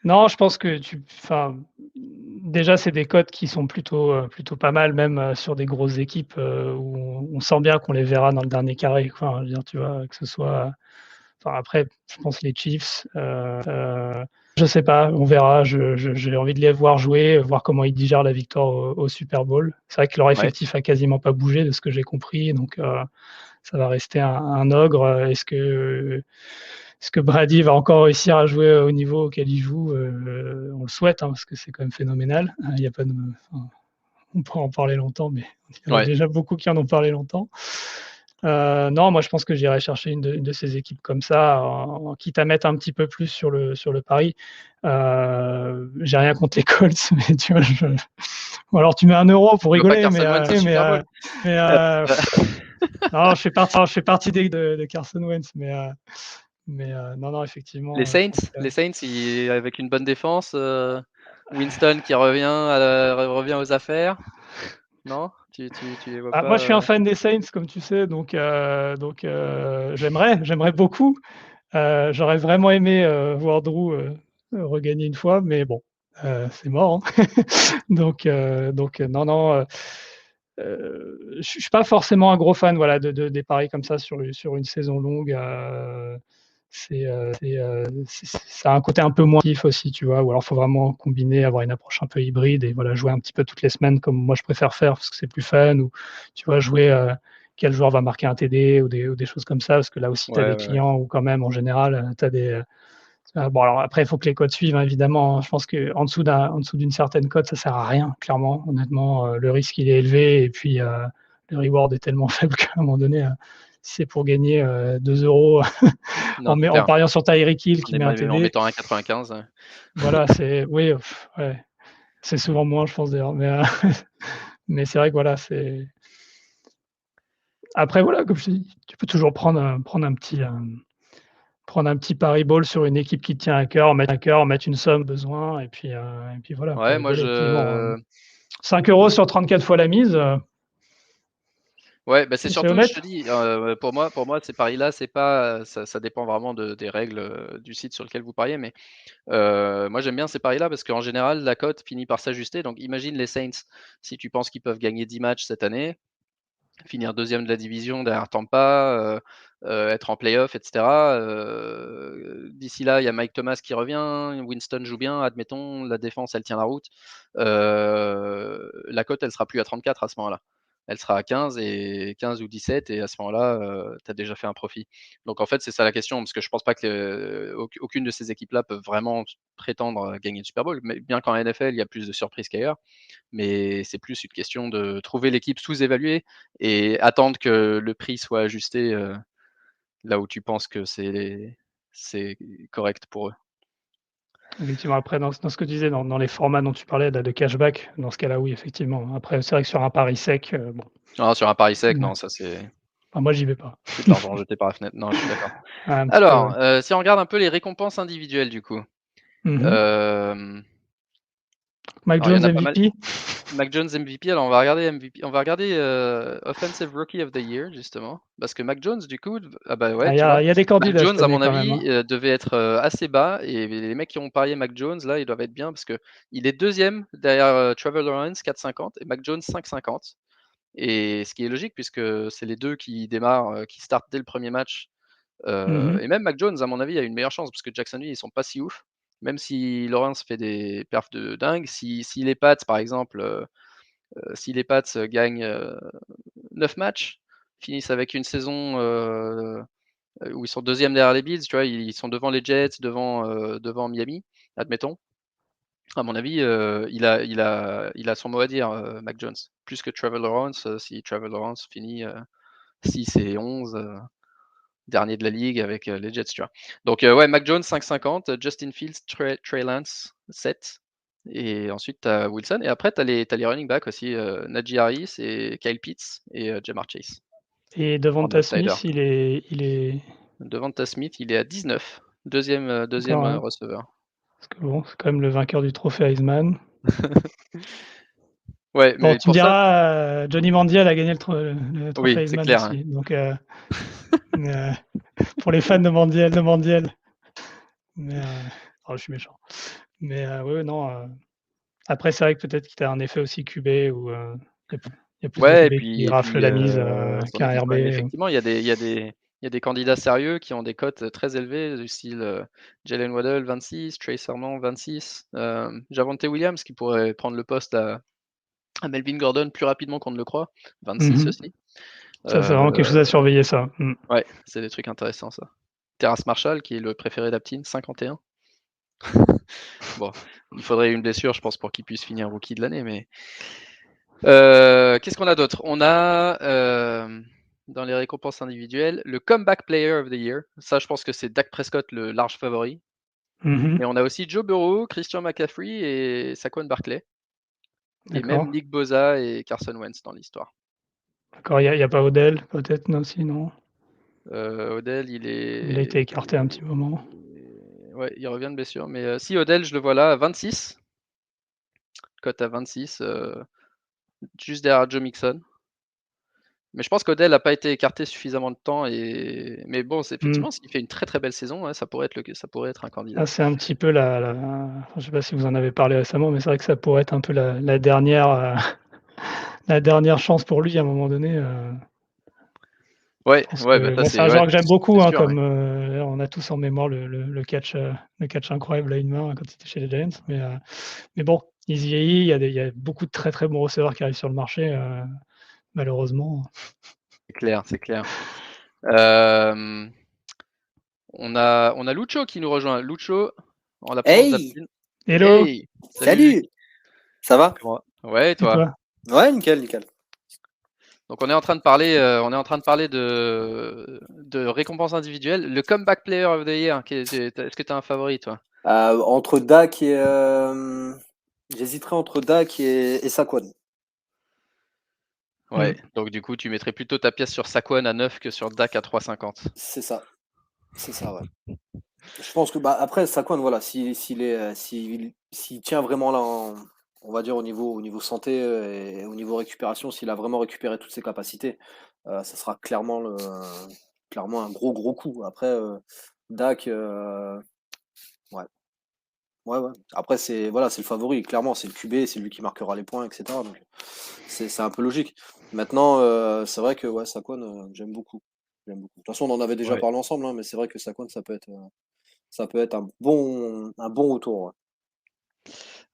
Non, je pense que enfin, déjà, c'est des cotes qui sont plutôt pas mal, même, sur des grosses équipes, où on sent bien qu'on les verra dans le dernier carré, quoi. Enfin, je veux dire, tu vois? Que ce soit enfin, après, je pense les Chiefs, je sais pas, on verra. J'ai envie de les voir jouer, voir comment ils digèrent la victoire au Super Bowl. C'est vrai que leur Ouais, effectif a quasiment pas bougé de ce que j'ai compris, donc ça va rester un ogre. Est-ce que Brady va encore réussir à jouer au niveau auquel il joue? On le souhaite, hein, parce que c'est quand même phénoménal. Il y a pas de enfin, on pourra en parler longtemps, mais il y en a ouais, déjà beaucoup qui en ont parlé longtemps. Non, moi je pense que j'irai chercher une de ces équipes comme ça, quitte à mettre un petit peu plus sur le pari. J'ai rien contre les Colts, mais tu vois, ou alors tu mets 1 € pour tu veux pas rigoler, Carson Wentz au mais Super Bowl? mais Heu, non, je fais partie de Carson Wentz, mais non, non, effectivement, je pense que Les Saints, ils avec une bonne défense, Winston qui revient aux affaires, non? Tu les vois moi, pas, je suis un fan des Saints, comme tu sais, donc j'aimerais beaucoup. J'aurais vraiment aimé, voir Drew, regagner une fois, mais bon, c'est mort, hein. Donc non, non, je suis pas forcément un gros fan, voilà, des paris comme ça sur une saison longue. Ça a un côté un peu moins actif aussi, tu vois? Ou alors faut vraiment combiner, avoir une approche un peu hybride et voilà, jouer un petit peu toutes les semaines comme moi je préfère faire parce que c'est plus fun, ou tu vois, jouer, quel joueur va marquer un TD ou des choses comme ça, parce que là aussi tu as ouais, des ouais, ouais. clients où quand même en général, tu as des, bon, alors après il faut que les cotes suivent, hein, évidemment, hein. Je pense qu'en dessous d'une certaine cote, ça sert à rien clairement. Honnêtement, le risque il est élevé et puis, le reward est tellement faible qu'à un moment donné, si c'est pour gagner, 2 € Non, c'est en clair. pariant sur Tyreek Hill qui met un En TD, mettant 1,95, voilà, c'est oui, ouais, c'est souvent moins, je pense d'ailleurs, mais c'est vrai que voilà, c'est après voilà, comme je t'ai dit, tu peux toujours prendre un petit pari ball sur une équipe qui te tient à cœur, mettre une somme au besoin et puis voilà, pour ouais, moi rigoler. Puis bon, je 5 € sur 34 fois la mise, ouais, bah, c'est c'est surtout, je te honnête. dis, pour moi ces paris-là, c'est pas, ça dépend vraiment des règles, du site sur lequel vous pariez, mais moi j'aime bien ces paris-là parce qu'en général, la cote finit par s'ajuster. Donc imagine les Saints, si tu penses qu'ils peuvent gagner 10 matchs cette année, finir deuxième de la division derrière Tampa, être en playoff, et cetera. D'ici là, il y a Mike Thomas qui revient, Winston joue bien, admettons, la défense, elle tient la route. La cote, elle sera plus à 34 à ce moment-là. Elle sera à 15 ou 17 et à ce moment-là, tu as déjà fait un profit. Donc en fait, c'est ça la question, parce que je pense pas que, aucune de ces équipes-là peuvent vraiment prétendre à gagner le Super Bowl, mais bien qu'en NFL, il y a plus de surprises qu'ailleurs. Mais c'est plus une question de trouver l'équipe sous-évaluée et attendre que le prix soit ajusté, là où tu penses que c'est correct pour eux. Effectivement, après dans ce que tu disais, dans les formats dont tu parlais là de cashback, dans ce cas-là, oui, effectivement. Après, c'est vrai que sur un pari sec, bon, Non, sur un pari sec, ouais, non, ça enfin moi j'y vais pas. c'est de l'argent jeté par la fenêtre. Non, je suis d'accord. Ouais, un petit peu, ouais. Alors, si on regarde un peu les récompenses individuelles du coup, Mmh. hem, Mike alors il y en Jones a pas mal. MVP? Mac Jones MVP, alors on va regarder MVP, on va regarder, Offensive Rookie of the Year justement, parce que Mac Jones du coup, ah bah ouais, Ah, il y tu vois? a il y a des Mac candidats cette Jones à année mon quand même, avis, hein. devait être, assez bas et les mecs qui ont parié Mac Jones là, ils doivent être bien parce qu'il est deuxième derrière, Trevor Lawrence 4,50 et Mac Jones 5,50 et ce qui est logique puisque c'est les 2 qui démarrent, qui startent dès le premier match, Mmh. et même Mac Jones à mon avis a une meilleure chance parce que Jacksonville ils sont pas si ouf. Même si Lawrence fait des perfs de dingue, si les Pats par exemple, si les Pats gagnent 9 matchs, finissent avec une saison où ils sont deuxième derrière les Bills, tu vois, ils sont devant les Jets, devant Miami, admettons. À mon avis, il a son mot à dire, Mac Jones, plus que Trevor Lawrence, si Trevor Lawrence finit 6 et 11, dernier de la ligue avec les Jets, tu vois. Donc, ouais, Mac Jones 5,50, Justin Fields, Trey Lance 7, et ensuite tu as Wilson, et après tu as les running backs aussi, Najee Harris et Kyle Pitts et Ja'Marr Chase Et en Devonta outsider. Smith, il est Devonta Smith, il est à 19. Deuxième D'accord, ouais. receveur. Parce que bon, c'est quand même le vainqueur du trophée Heisman. Ouais, Bon, mais tu me pour ça diras, Johnny Manziel a gagné le trophée oui, c'est Heisman clair, hein. aussi. Donc, mais, pour les fans de Manziel. Mais, oh, je suis méchant. Mais, ouais, non. Après, c'est vrai que peut-être qu'il a un effet aussi QB où il y a plus de Ouais, QB qui et raflent puis, la mise son qu'un équipe, RB. ouais. Mais effectivement, il y a des candidats sérieux qui ont des cotes très élevées, du style, Jalen Waddle 26, Trey Sermon 26, Javonte Williams qui pourrait prendre le poste à Melvin Gordon plus rapidement qu'on ne le croit, 26 aussi. Ça, c'est vraiment quelque chose à surveiller, ça. Ouais, c'est des trucs intéressants ça. Terrace Marshall qui est le préféré d'Aptin, 51. Bon, il faudrait une blessure, je pense, pour qu'il puisse finir rookie de l'année, mais qu'est-ce qu'on a d'autre? On a, dans les récompenses individuelles, le Comeback Player of the Year. Ça, je pense que c'est Dak Prescott, le large favori. Mmh. Mais on a aussi Joe Burrow, Christian McCaffrey et Saquon Barkley. Et même D'accord. Nick Bosa et Carson Wentz dans l'histoire. D'accord, il y a pas Odell, peut-être, non, aussi, non? Odell, Il a été écarté un petit moment. ouais, il revient de blessure. Mais si Odell, je le vois là à 26, cote à 26, juste derrière Joe Mixon. Mais je pense qu'Odell n'a pas été écarté suffisamment de temps. Mais bon, Mmh. effectivement, s'il fait une très très belle saison, ouais, ça pourrait être un Ah, candidat. c'est un petit peu je sais pas si vous en avez parlé récemment, mais c'est vrai que ça pourrait être un peu la dernière, la dernière chance pour lui à un moment donné. Je Ouais, pense ouais, bah que ça bon, c'est un c'est ouais, joueur que j'aime c'est beaucoup, hein, sûr, ouais. comme, on a tous en mémoire le catch incroyable à une main quand il était chez les Giants, mais bon, il se vieillit, il y a beaucoup de très, très bons receveurs qui arrivent sur le marché, malheureusement. C'est clair, c'est clair. Hem, on a Lucho qui nous rejoint. Lucho, en l'absence Hey! d'Aptin. Hello, Hey! Salut! Salut! Ça va? Comment ouais, et et toi? toi? Ouais, nickel, nickel. Donc on est en train de parler de récompenses individuelles. Le Comeback Player of the Year, est-ce que tu as un favori, toi? Entre Dak et j'hésiterais entre Dak et Saquon. Ouais, Mmh. donc du coup, tu mettrais plutôt ta pièce sur Saquon à 9 que sur Dak à 3,50. C'est ça, ouais. Je pense que bah après Saquon, voilà, s'il tient vraiment là, on va dire au niveau santé et au niveau récupération, s'il a vraiment récupéré toutes ses capacités, ça sera clairement un gros gros coup. Après, Dak, ouais. Ouais, ouais. Après, c'est le favori, clairement, c'est le QB, c'est lui qui marquera les points, et cetera. Donc, c'est un peu logique. Maintenant, c'est vrai que ouais, Saquon, j'aime beaucoup. J'aime beaucoup. De toute façon, on en avait déjà Ouais, parlé ensemble, hein, mais c'est vrai que Saquon, ça peut être un bon retour. Ouais.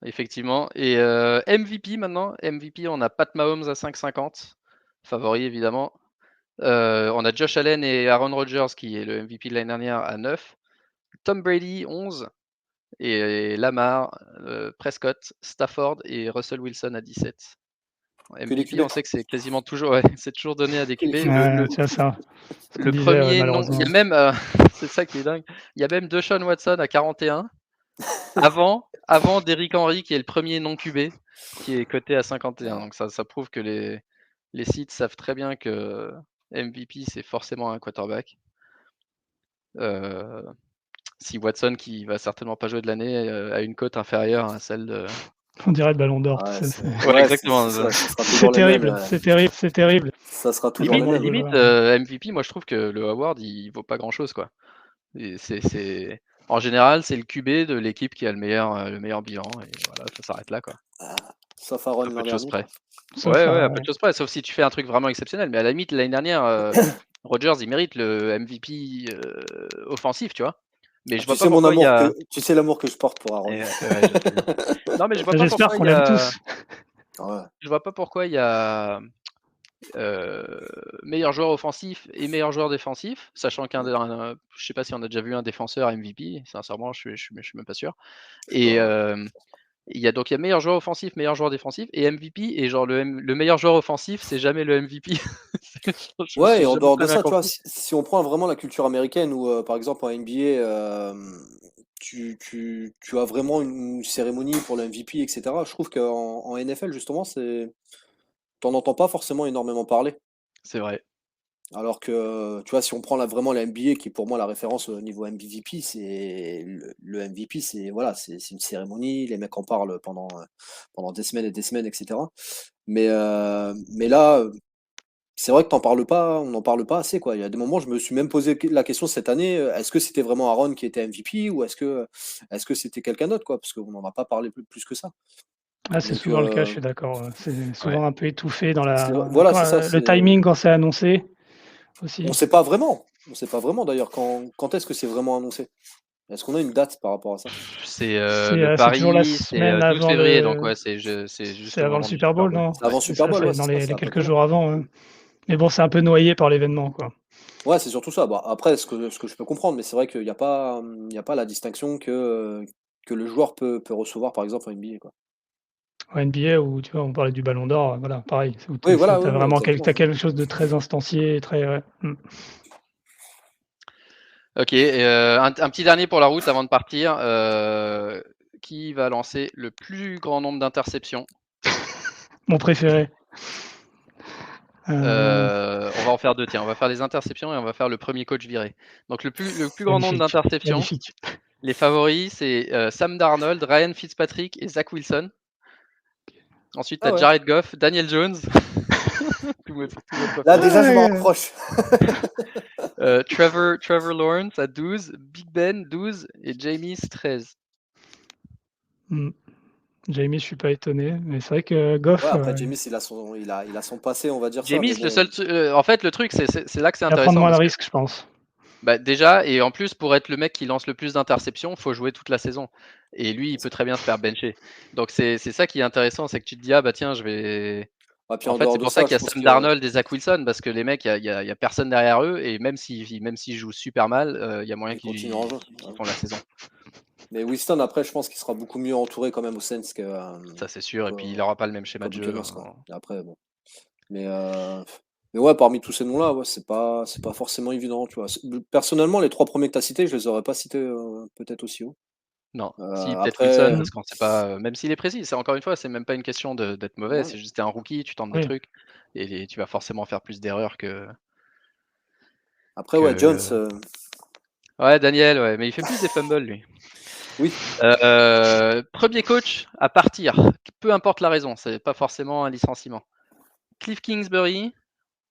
effectivement. Et MVP maintenant. MVP, on a Pat Mahomes à 5,50. Favori, évidemment. On a Josh Allen et Aaron Rodgers, qui est le MVP de l'année dernière, à 9. Tom Brady, 11. Et Lamar, Prescott, Stafford et Russell Wilson à 17. Que des MVP, QB. on sait que c'est quasiment toujours, ouais, c'est toujours donné à des Que des QB. QB. Ouais, tu vois, ça, ce qu'on Le disait, ouais, premier nom, il y malheureusement. a même, c'est ça qui est dingue, il y a même Deshaun Watson à 41, avant Derrick Henry, qui est le premier non QB, qui est coté à 51. Ouais. Donc ça prouve que les sites savent très bien que MVP, c'est forcément un quarterback. Euh, si Watson, qui va certainement pas jouer de l'année, a une cote inférieure à celle de. On dirait le Ballon d'Or, tu Ouais, sais, Ouais, ouais, exactement. ça sera c'est toujours les mêmes. terrible, c'est terrible, c'est terrible. Ça sera toujours Limite, les Vraiment le mêmes. beau limite joueur, ouais. MVP, moi je trouve que le award il vaut pas grand chose quoi. Et en général, c'est le QB de l'équipe qui a le meilleur bilan et voilà, ça s'arrête là quoi. Ah, sauf Aaron À peu l'an de choses dernier, près. quoi. Sauf Ouais, ouais, à à peu de choses près, sauf si tu fais un truc vraiment exceptionnel. Mais à la limite, l'année dernière, Rodgers, il mérite le MVP offensif, tu vois. Mais je Tu vois pas sais mon pourquoi il y amour a. tu sais l'amour que je porte pour Aaron. Ouais, je sais bien. Non, mais je vois pas j'espère pourquoi il qu'on y l'aime a. tous. Ouais. Je vois pas pourquoi il y a meilleur joueur offensif et meilleur joueur défensif, sachant je sais pas si on a déjà vu un défenseur MVP, sincèrement, je suis même pas sûr. Je sais Et pas. il y a meilleur joueur offensif, meilleur joueur défensif et MVP. Et genre le meilleur joueur offensif, c'est jamais le MVP. Ouais, J'ai et en jamais dehors très de bien ça, tu vois, compris. si on prend vraiment la culture américaine où, par exemple, en NBA, tu as vraiment une cérémonie pour le MVP, etc. Je trouve qu'en NFL, justement, t'en entends pas forcément énormément parler. C'est vrai. Alors que, tu vois, si on prend vraiment la NBA, qui est pour moi la référence au niveau MVP, c'est le MVP, c'est voilà, c'est une cérémonie, les mecs en parlent pendant des semaines et des semaines, etc. Mais là, c'est vrai que on n'en parle pas assez, quoi. Il y a des moments, je me suis même posé la question cette année, est-ce que c'était vraiment Aaron qui était MVP ou est-ce que c'était quelqu'un d'autre, quoi? Parce qu'on n'en a pas parlé plus que ça. Ah, c'est Donc, souvent le cas, je suis d'accord. C'est souvent Ouais. un peu étouffé dans voilà, c'est ça. le timing quand c'est annoncé aussi. On sait pas vraiment. On sait pas vraiment d'ailleurs quand est-ce que c'est vraiment annoncé. Est-ce qu'on a une date par rapport à ça? C'est le C'est toujours la pari, c'est semaine 12 avant février, donc le. ouais, c'est juste C'est au avant le moment du Super Super Bowl, Bowl. non? C'est avant C'est Super ça, Bowl, ouais, c'est c'est dans ça, c'est les à peu quelques près là. jours avant. Mais bon, c'est un peu noyé par l'événement, quoi. Ouais, c'est surtout ça. Bah, après, ce que je peux comprendre, mais c'est vrai qu'il y a pas la distinction que le joueur peut recevoir, par exemple, en NBA, quoi. En NBA, où tu vois, on parlait du Ballon d'Or, voilà, pareil. Où Oui, voilà, t'as ouais, ouais, vraiment exactement. t'as quelque chose de très instancié, très. Ouais. Ok, un petit dernier pour la route avant de partir. Qui va lancer le plus grand nombre d'interceptions? Mon préféré. On va en faire deux, tiens. On va faire les interceptions et on va faire le premier coach viré. Donc le plus grand nombre Magnifique, d'interceptions, magnifique. les favoris, c'est Sam Darnold, Ryan Fitzpatrick et Zach Wilson. Ensuite, tu Ah as ouais. Jared Goff, Daniel Jones. tout votre Là, préféré. déjà, je m'en Ouais, rapproche. Trevor Lawrence à 12, Big Ben 12 et Jameis 13. Jamie, je suis pas étonné, mais c'est vrai que Goff, Ouais, après, James, il a son passé, on va dire ça, mais Jameis, bon. en fait, le truc, c'est là que c'est il va prendre intéressant moins de parce que risques, je pense. bah, déjà, et en plus, pour être le mec qui lance le plus d'interceptions, faut jouer toute la saison. Et lui, il peut très bien se faire bencher. Donc c'est ça qui est intéressant, c'est que tu te dis, ah bah tiens, je vais. Ah, puis En en fait, dehors c'est de pour ça ça, qu'il y je a pense Sam que. Darnold et Zach Wilson, parce que les mecs, il y a personne derrière eux, et même s'ils jouent super mal, il y a moyen Il continue en jeu. qu'ils font la saison. Mais Winston, après, je pense qu'il sera beaucoup mieux entouré quand même au Saints Ça, c'est sûr. Et qu'au puis, il n'aura pas le même schéma de jeu. Buccaneers, quoi. Et après, bon. Mais, euh, mais ouais, parmi tous ces noms-là, ouais, c'est pas forcément évident, tu vois. Personnellement, les trois premiers que tu as cités, je les aurais pas cités peut-être aussi haut. Non, si peut-être Wilson, Après, Mm. parce qu'on sait pas, même s'il est précis, c'est encore une fois, c'est même pas une question d'être mauvais, ouais. c'est juste t'es un rookie, tu tentes des Oui. trucs, et tu vas forcément faire plus d'erreurs Après, ouais, Jones, que. Ouais, Daniel, ouais, mais il fait plus des fumbles, lui. oui. Premier coach à partir, peu importe la raison, c'est pas forcément un licenciement. Cliff Kingsbury,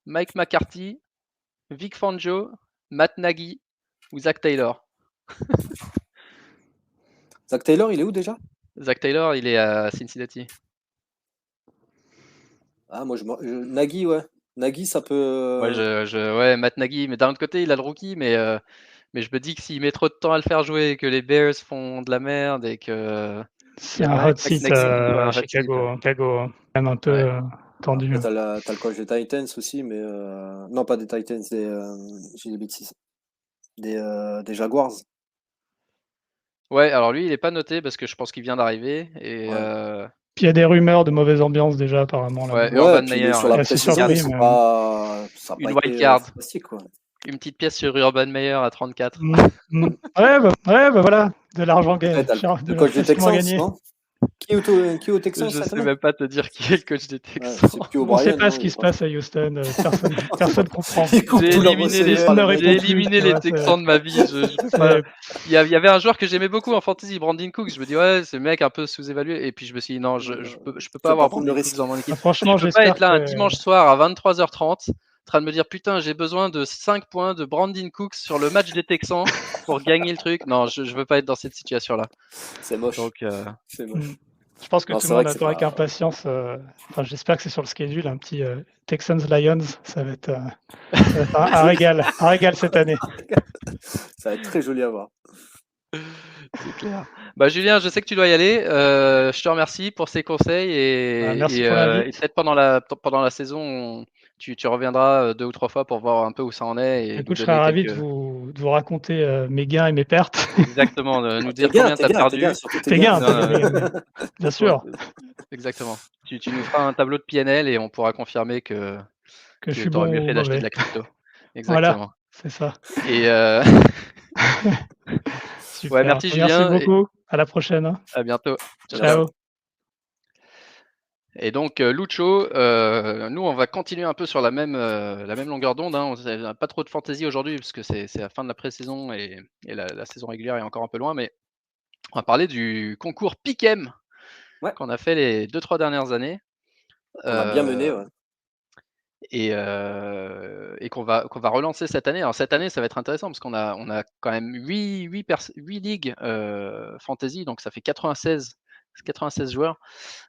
Mike McCarthy, Vic Fangio, Matt Nagy ou Zach Taylor. Zach Taylor, il est où déjà? Zach Taylor, il est à Cincinnati. Ah, moi, Nagy, ouais. Nagy, ça peut. Ouais, Matt Nagy, mais d'un autre côté, il a le rookie, mais je me dis que s'il met trop de temps à le faire jouer et que les Bears font de la merde et que il C'est y a un moyen hot que Matt seat Nagy soit à un hot seat, ouais. Chicago, quand même un peu Ouais. tendu. Après, t'as le coach des Titans aussi, mais. Non, pas des Titans, j'ai des bêtises. Des Jaguars. Ouais, alors lui, il est pas noté parce que je pense qu'il vient d'arriver. Et Ouais. Puis il y a des rumeurs de mauvaise ambiance déjà, apparemment, là-bas. ouais, Ouais, Urban puis Meyer, sur ouais. la Assez pré-saison, surpris, mais. ça a pas Une été wild card, fantastique, quoi. une petite pièce sur Urban Meyer à 34. Ouais, bah voilà, de l'argent Après, t'as le coach des facilement Texans, gagné. non? Qui est aux Texans Je cette sais année? même pas te dire qui est le coach des Ouais, Texans. c'est plus On ne sait O'Brien, pas non? ce Il qui est se pas. passe à Houston. Personne comprend. Ils coupent tous leurs Houston receveurs, ne les répond J'ai mecs. plus, éliminé tu les vois. Texans de ma vie. Je peux pas. Il y avait un joueur que j'aimais beaucoup en fantasy, Brandon Cooks. Je me dis, ouais, c'est le mec un peu sous-évalué. Et puis je me suis dit, non, je peux Tu pas vas pas avoir prendre Brandon le Cooks risque. dans mon équipe. Franchement, Je peux pas être j'espère là un que. dimanche soir à 23h30 en train de me dire, putain, j'ai besoin de 5 points de Brandon Cooks sur le match des Texans pour gagner le truc. Non, je veux pas être dans cette situation-là. C'est moche. Donc, C'est Mm. moche. Je pense que Non, tout le c'est vrai monde que c'est attend avec pas. impatience. Enfin, j'espère que c'est sur le schedule, un petit Texans Lions. Ça va être un Joli. régal cette année. Ça va être très joli à voir. c'est clair. Bah, Julien, je sais que tu dois y aller. Je te remercie pour ces conseils Merci et, pour et l'invite. peut-être pendant la saison, tu reviendras 2 ou 3 fois pour voir un peu où ça en est et nous Écoute, je serais donner ravi quelques. de vous raconter mes gains et mes pertes. Exactement, nous dire combien tu as Tes gains, perdu. surtout tes Tes gains. gains, Non, bien ouais, sûr, exactement. Tu nous feras un tableau de PNL et on pourra confirmer que que je tu suis aurais bon mieux ou fait d'acheter de mauvais. la crypto. Voilà, Exactement. c'est ça. Et ouais, Super. merci Merci Julien et beaucoup. À la prochaine, hein. à bientôt. Ciao, Merci. ciao. Ciao. Et donc, Lucho, nous, on va continuer un peu sur la même longueur d'onde, hein. On n'a pas trop de fantaisie aujourd'hui parce que c'est la fin de la pré-saison et la saison régulière est encore un peu loin, mais on va parler du concours Pick-'Em Ouais, qu'on a fait les 2-3 dernières années. on a bien mené, Heu ouais. et qu'on va relancer cette année. Alors cette année, ça va être intéressant parce qu'on a quand même 8 ligues, fantasy, donc ça fait 96 joueurs.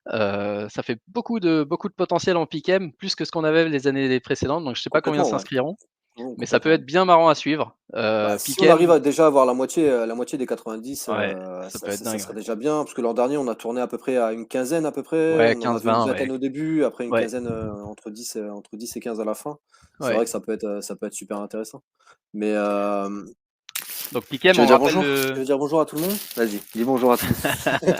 Ça fait beaucoup de potentiel en pick-'em, plus que ce qu'on avait les années précédentes, donc je sais pas combien Complètement, ouais. s'inscriront, Mmh, mais ça peut complètement. être bien marrant à suivre. Bah, si on arrive Pick-'em, à déjà avoir la moitié des 90, ouais, ça peut être ça dingue, serait ouais. déjà bien, parce que l'an dernier, on a tourné à peu près à une quinzaine à peu près. Ouais, On en avait une 15-20, vingtaine ouais. au début, après une Ouais, quinzaine, entre 10 et 15 à la fin. C'est ouais. vrai que ça peut être super intéressant. Mais Donc Pick-'em, tu veux on dire rappelle bonjour? Tu le veux dire bonjour à tout le monde? Vas-y, dis bonjour à tout le monde.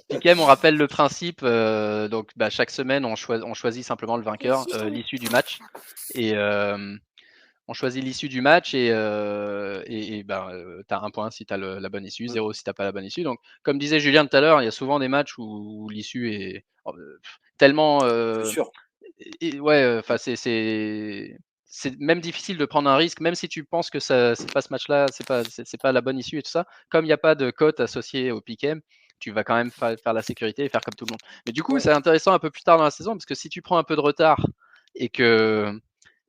Pick-'em, on rappelle le principe, donc chaque semaine, on choisit simplement le vainqueur, l'issue du match et on choisit l'issue du match tu as 1 point si tu as la bonne issue, Mmh, 0 si tu as pas la bonne issue. Donc comme disait Julien tout à l'heure, il y a souvent des matchs où l'issue est tellement, plus sûr. et ouais, enfin c'est même difficile de prendre un risque, même si tu penses que ça c'est pas ce match-là, c'est pas la bonne issue et tout ça. Comme il y a pas de cote associée au pick-'em, tu vas quand même faire la sécurité et faire comme tout le monde. Mais du coup, Ouais. c'est intéressant un peu plus tard dans la saison parce que si tu prends un peu de retard et que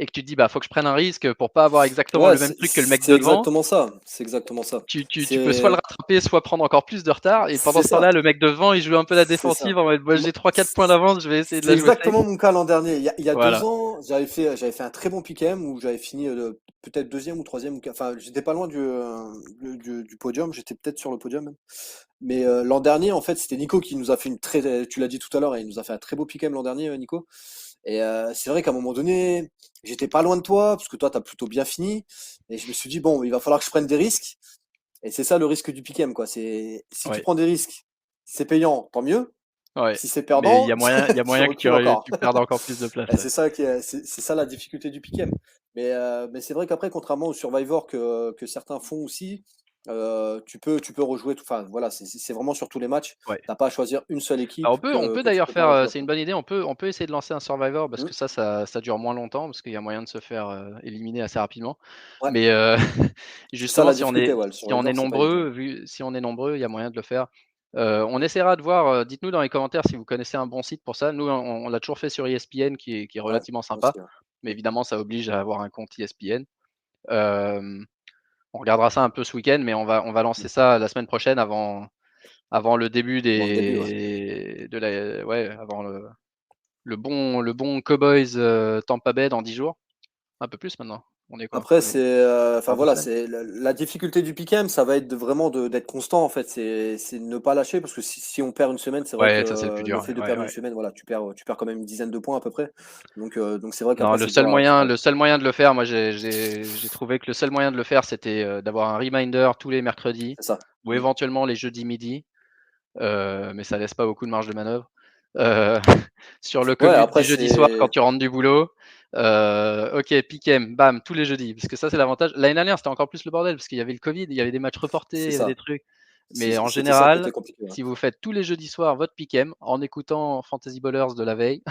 tu te dis: «Bah, faut que je prenne un risque pour pas avoir exactement Ouais, le même truc que le mec c'est de devant», exactement ça. C'est exactement ça. tu peux soit le C'est rattraper, soit prendre encore plus de retard et pendant c'est ce ça. temps-là, le mec de devant, il joue un peu la C'est ça. défensive en mode: «Bah, Moi, j'ai 3-4 points d'avance, je vais essayer de c'est la jouer safe». exactement mon cas l'an dernier. Il y a 2 Voilà. ans, j'avais fait un très bon pick-'em où j'avais fini, peut-être deuxième ou troisième ou enfin, j'étais pas loin du podium, j'étais peut-être sur le podium même. Mais, l'an dernier, en fait, c'était Nico qui nous a fait une très tu l'as dit tout à l'heure, il nous a fait un très beau pick-'em l'an dernier, Nico. Et c'est vrai qu'à un moment donné, j'étais pas loin de toi, parce que toi, tu as plutôt bien fini. Et je me suis dit: «Bon, il va falloir que je prenne des risques». Et c'est ça le risque du pick-'em, quoi. C'est si tu Ouais, prends des risques, si c'est payant, tant mieux. ouais, Si c'est mais perdant, il y a tu moyen que recules encore. tu perdes encore plus de place, Et ouais. c'est ça qui est c'est ça la difficulté du pick-'em. Mais c'est vrai qu'après, contrairement au Survivor que certains font aussi, tu peux rejouer tout enfin, voilà, c'est vraiment sur tous les matchs. Ouais. Tu as pas à choisir une seule Bah, équipe on peut que tu d'ailleurs peux pas faire, rejouer c'est après. une bonne idée, on peut essayer de lancer un Survivor parce Mmh, que ça dure moins longtemps, parce qu'il y a moyen de se faire, éliminer assez rapidement. ouais, Mais c'est ça justement la difficulté, ouais, le si on est Survivor, c'est pas évident. nombreux, il y a moyen de le faire. On Mmh, essaiera de voir, dites-nous dans les commentaires si vous connaissez un bon site pour ça. Nous, on l'a toujours fait sur ESPN qui est ouais, relativement moi aussi, sympa, ouais. mais Mmh, évidemment ça oblige à avoir un compte ESPN. Hem, on regardera ça un peu ce week-end, mais on va mmh. lancer ça la semaine prochaine avant le début Avant le début, ouais. avant le bon Cowboys, Tampa Bay dans 10 jours. Un peu plus maintenant. On est quoi? Après, On est enfin dans 2 voilà, semaines? c'est la difficulté du pick-'em, ça va être vraiment d'être constant en fait. C'est de ne pas lâcher parce que si on perd une semaine, c'est vrai Ouais, ça c'est le plus que le dur, fait ouais, de ouais, perdre une ouais. semaine, voilà, tu perds quand même une dizaine de points à peu près. Donc c'est vrai Non, qu'après c'est dur à le seul moyen de le faire, moi j'ai trouvé que le seul moyen de le faire, c'était, d'avoir un reminder tous les mercredis c'est ça. ou Mmh. éventuellement les jeudis midi, mais ça laisse pas beaucoup de marge de manœuvre. Heu, sur le Ouais, commute après du jeudi soir quand c'est tu rentres du boulot, OK, pick-'em, bam, tous les jeudis. Parce que ça, c'est l'avantage. L'année dernière, c'était encore plus le bordel parce qu'il y avait le covid, il y avait des matchs reportés, c'est il y avait des ça. trucs. Mais en C'était ça qui était général, compliqué, ouais. si vous faites tous les jeudis soirs votre pick-'em en écoutant Fantasy Ballers de la veille,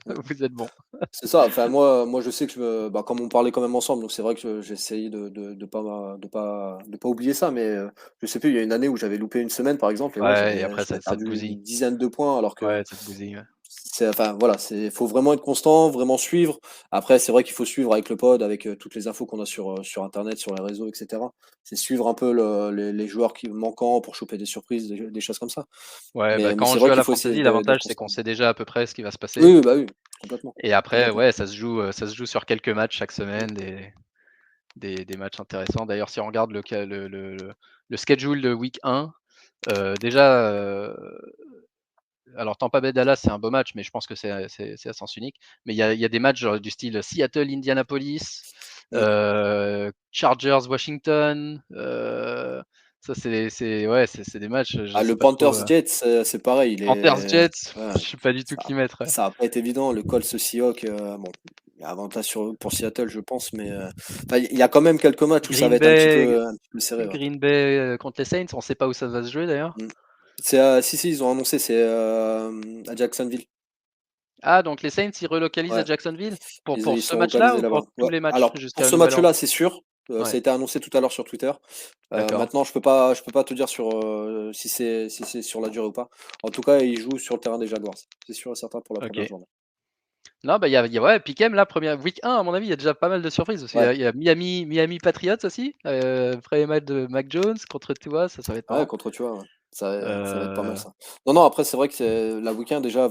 Mmh. vous êtes bon. C'est ça, enfin moi je sais que bah, comme on parlait quand même ensemble, donc c'est vrai que j'ai essayé de pas oublier ça, mais je sais plus, il y a une année où j'avais loupé une semaine par exemple et ouais, Ouais et après j'avais ça te perdu bousille. une dizaine de points alors que Ouais, ça te bousille, ouais. c'est enfin voilà, faut vraiment être constant, vraiment suivre. Après c'est vrai qu'il faut suivre avec le pod, avec, toutes les infos qu'on a sur internet, sur les réseaux et cetera. C'est suivre un peu les joueurs qui manquants pour choper des surprises, des choses comme ça. Ouais, bah, Mais quand on c'est joue vrai à qu'il la faut essayer fantasy, d'être l'avantage, c'est qu'on constant. sait déjà à peu près ce qui va se passer. Oui, oui, bah oui, complètement, Et après, complètement. ouais, ça se joue sur quelques matchs chaque Mmh. semaine, des matchs intéressants. D'ailleurs, si on regarde le schedule de week 1, déjà, alors Tampa Bay Dallas, c'est un beau match, mais je pense que c'est à sens unique. Mais il y a des matchs genre du style Seattle Indianapolis, Mmh. Chargers Washington, ça ouais, c'est des matchs, je Ah, sais le pas trop, Panthers Jets, c'est pareil, il Panthers est Jets, ouais, je sais pas du tout ça qui mettre, ouais. ça va pas être évident. Le Colts Seahawks, bon, il y a avantage pour Seattle, je pense, mais enfin, il y a quand même quelques matchs où ça va Green être Bay un petit peu serré, ouais. Green Bay, contre les Saints, on sait pas où ça va se jouer d'ailleurs. Mmh. Si, si, ils ont annoncé, c'est, à Jacksonville. Ah, donc les Saints, ils relocalisent à Ouais. Jacksonville pour Ils ce sont match-là localisés ou là-bas. pour tous Ouais. les matchs Alors pour jusqu'à ce nouvel an? match-là, c'est sûr. Ça a Ouais, été annoncé tout à l'heure sur Twitter. d'accord. Maintenant, je peux pas te dire si c'est sur la durée ou pas. En tout cas, ils jouent sur le terrain des Jaguars. C'est sûr et certain pour la première OK. journée. Non, bah, il y a ouais, Pick'em là, première week 1 à mon avis, il y a déjà pas mal de surprises aussi. Ouais. Il y a Miami Patriots aussi, premier match de Mac Jones contre Tua, ça va être Ouais, marrant. contre tu vois, ouais. Ça va être pas mal Heu, ça. Non, après c'est vrai que la week-end déjà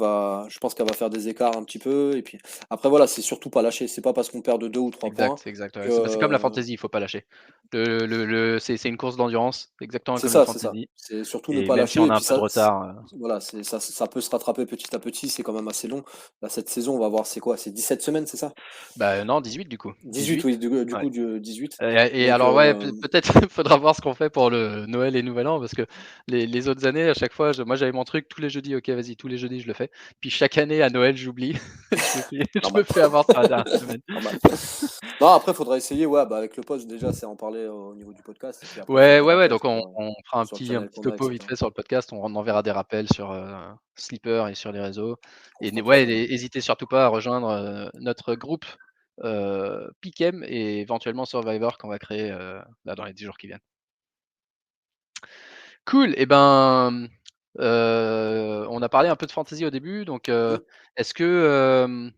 je pense qu'elle va faire des écarts un petit peu et puis après voilà, c'est surtout pas lâcher. C'est pas parce qu'on perd de 2 ou 3 points exact, ouais. C'est comme la que fantasy, il faut pas lâcher. C'est une course d'endurance, exactement c'est comme la ça, c'est ça. fantasy C'est surtout ne et pas même si lâcher on et a un puis peu de retard, voilà, ça peut se rattraper petit à petit, c'est quand même assez long. Là, cette saison, on va voir c'est quoi? C'est 17 semaines, c'est ça? bah, non 18 du coup, 18 18, oui, du ouais. coup du 18 Et donc alors ouais, peut-être faudra voir ce qu'on fait pour le Noël et Nouvel An parce que les autres années, à chaque fois, moi j'avais mon truc tous les jeudis, OK, vas-y, tous les jeudis je le fais. Puis chaque année à Noël, j'oublie. Je me normal, fais avoir sur la dernière semaine. normal. Non, après, faudra essayer, ouais, bah, avec le post déjà, c'est en parler au niveau du podcast et puis après faire des Ouais, rappels donc on fera sur le un channel petit qu'on a et topo vite cetera. fait sur le podcast, on enverra des rappels sur, Sleeper et sur les réseaux On fera tout ouais, ça, ouais. hésitez surtout pas à rejoindre, notre groupe, Pick'em et éventuellement Survivor qu'on va créer, là dans les 10 jours qui viennent. Cool et ben, on a parlé un peu de fantasy au début donc, Mmh, est-ce que,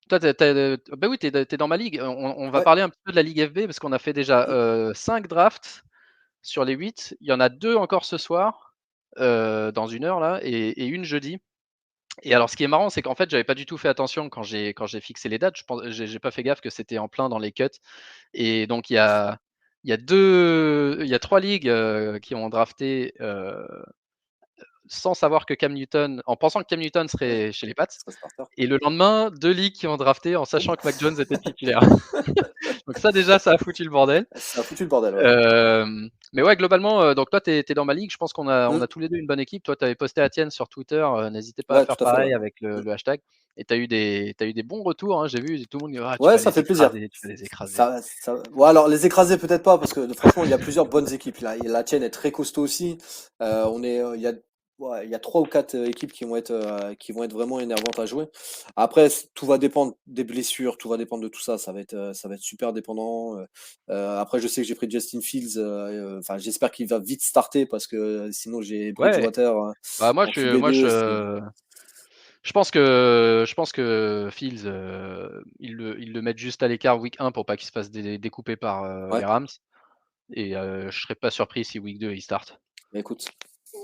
toi bah, oui, tu es dans ma ligue. On va ouais, parler un petit peu de la ligue FB parce qu'on a fait déjà, mmh, 5 drafts sur les 8. Il y en a 2 encore ce soir, dans 1 heure là et 1 jeudi et alors ce qui est marrant, c'est qu'en fait, j'avais pas du tout fait attention quand j'ai fixé les dates. J'ai pas fait gaffe que c'était en plein dans les cuts et donc il y a 3 ligues, qui ont drafté, sans savoir que Cam Newton en pensant que Cam Newton ouais, serait chez les Pats ça starter. et le lendemain, 2 ligues qui ont drafté en sachant que Mac Jones était titulaire. Donc ça déjà, ça a foutu le bordel. Ça a foutu le bordel, ouais. Mais ouais, globalement, donc toi, tu es dans ma ligue. Je pense on Mmh, a tous les 2 une bonne équipe. Toi, tu avais posté la tienne sur Twitter, n'hésitez pas à ouais, faire tout à fait, ouais. pareil avec Mmh. le hashtag et tu as eu des bons retours, hein. J'ai vu tout le monde dire: «Ah, Ouais, ça fait plaisir. tu vas les écraser». Ouais, alors les écraser peut-être pas parce que franchement, il y a plusieurs bonnes équipes là. La tienne est très costaud aussi. Il y a 3 ou 4 équipes qui vont être vraiment énervantes à jouer. Après, tout va dépendre des blessures, tout va dépendre de tout ça. Ça va être super dépendant. Après, je sais que j'ai pris Justin Fields. Enfin, j'espère qu'il va vite starter parce que sinon j'ai Ouais, Bridgewater bah, en QB2. je pense que Fields, ils le mettent juste à l'écart week 1 pour pas qu'il se fasse découper par, Ouais, les Rams et je serais pas surpris si week 2 il start. bah écoute,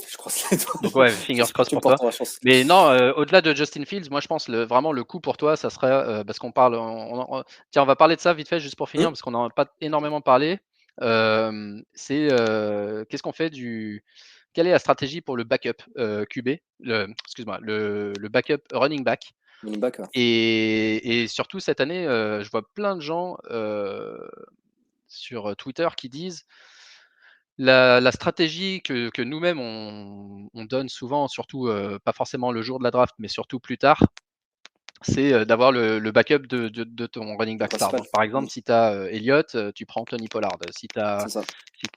je croise les doigts. Donc ouais, fingers J'espère que crossed tu me pour toi. porteras chance. Mais non, au-delà de Justin Fields, moi je pense vraiment le coup pour toi, ça serait, parce qu'on parle tiens, on va parler de ça vite fait juste pour finir Mmh? parce qu'on en a pas énormément parlé. C'est, qu'est-ce qu'on fait du quelle est la stratégie pour le backup, QB? Excuse-moi, le backup running back Running back, ouais. et surtout cette année, je vois plein de gens, sur, Twitter qui disent: La stratégie que nous-mêmes on donne souvent, surtout, pas forcément le jour de la draft, mais surtout plus tard, c'est, d'avoir le backup de ton running Le back star. principal. Donc par Mmh. exemple, si tu as, Elliott, tu prends Tony Pollard. C'est ça. Si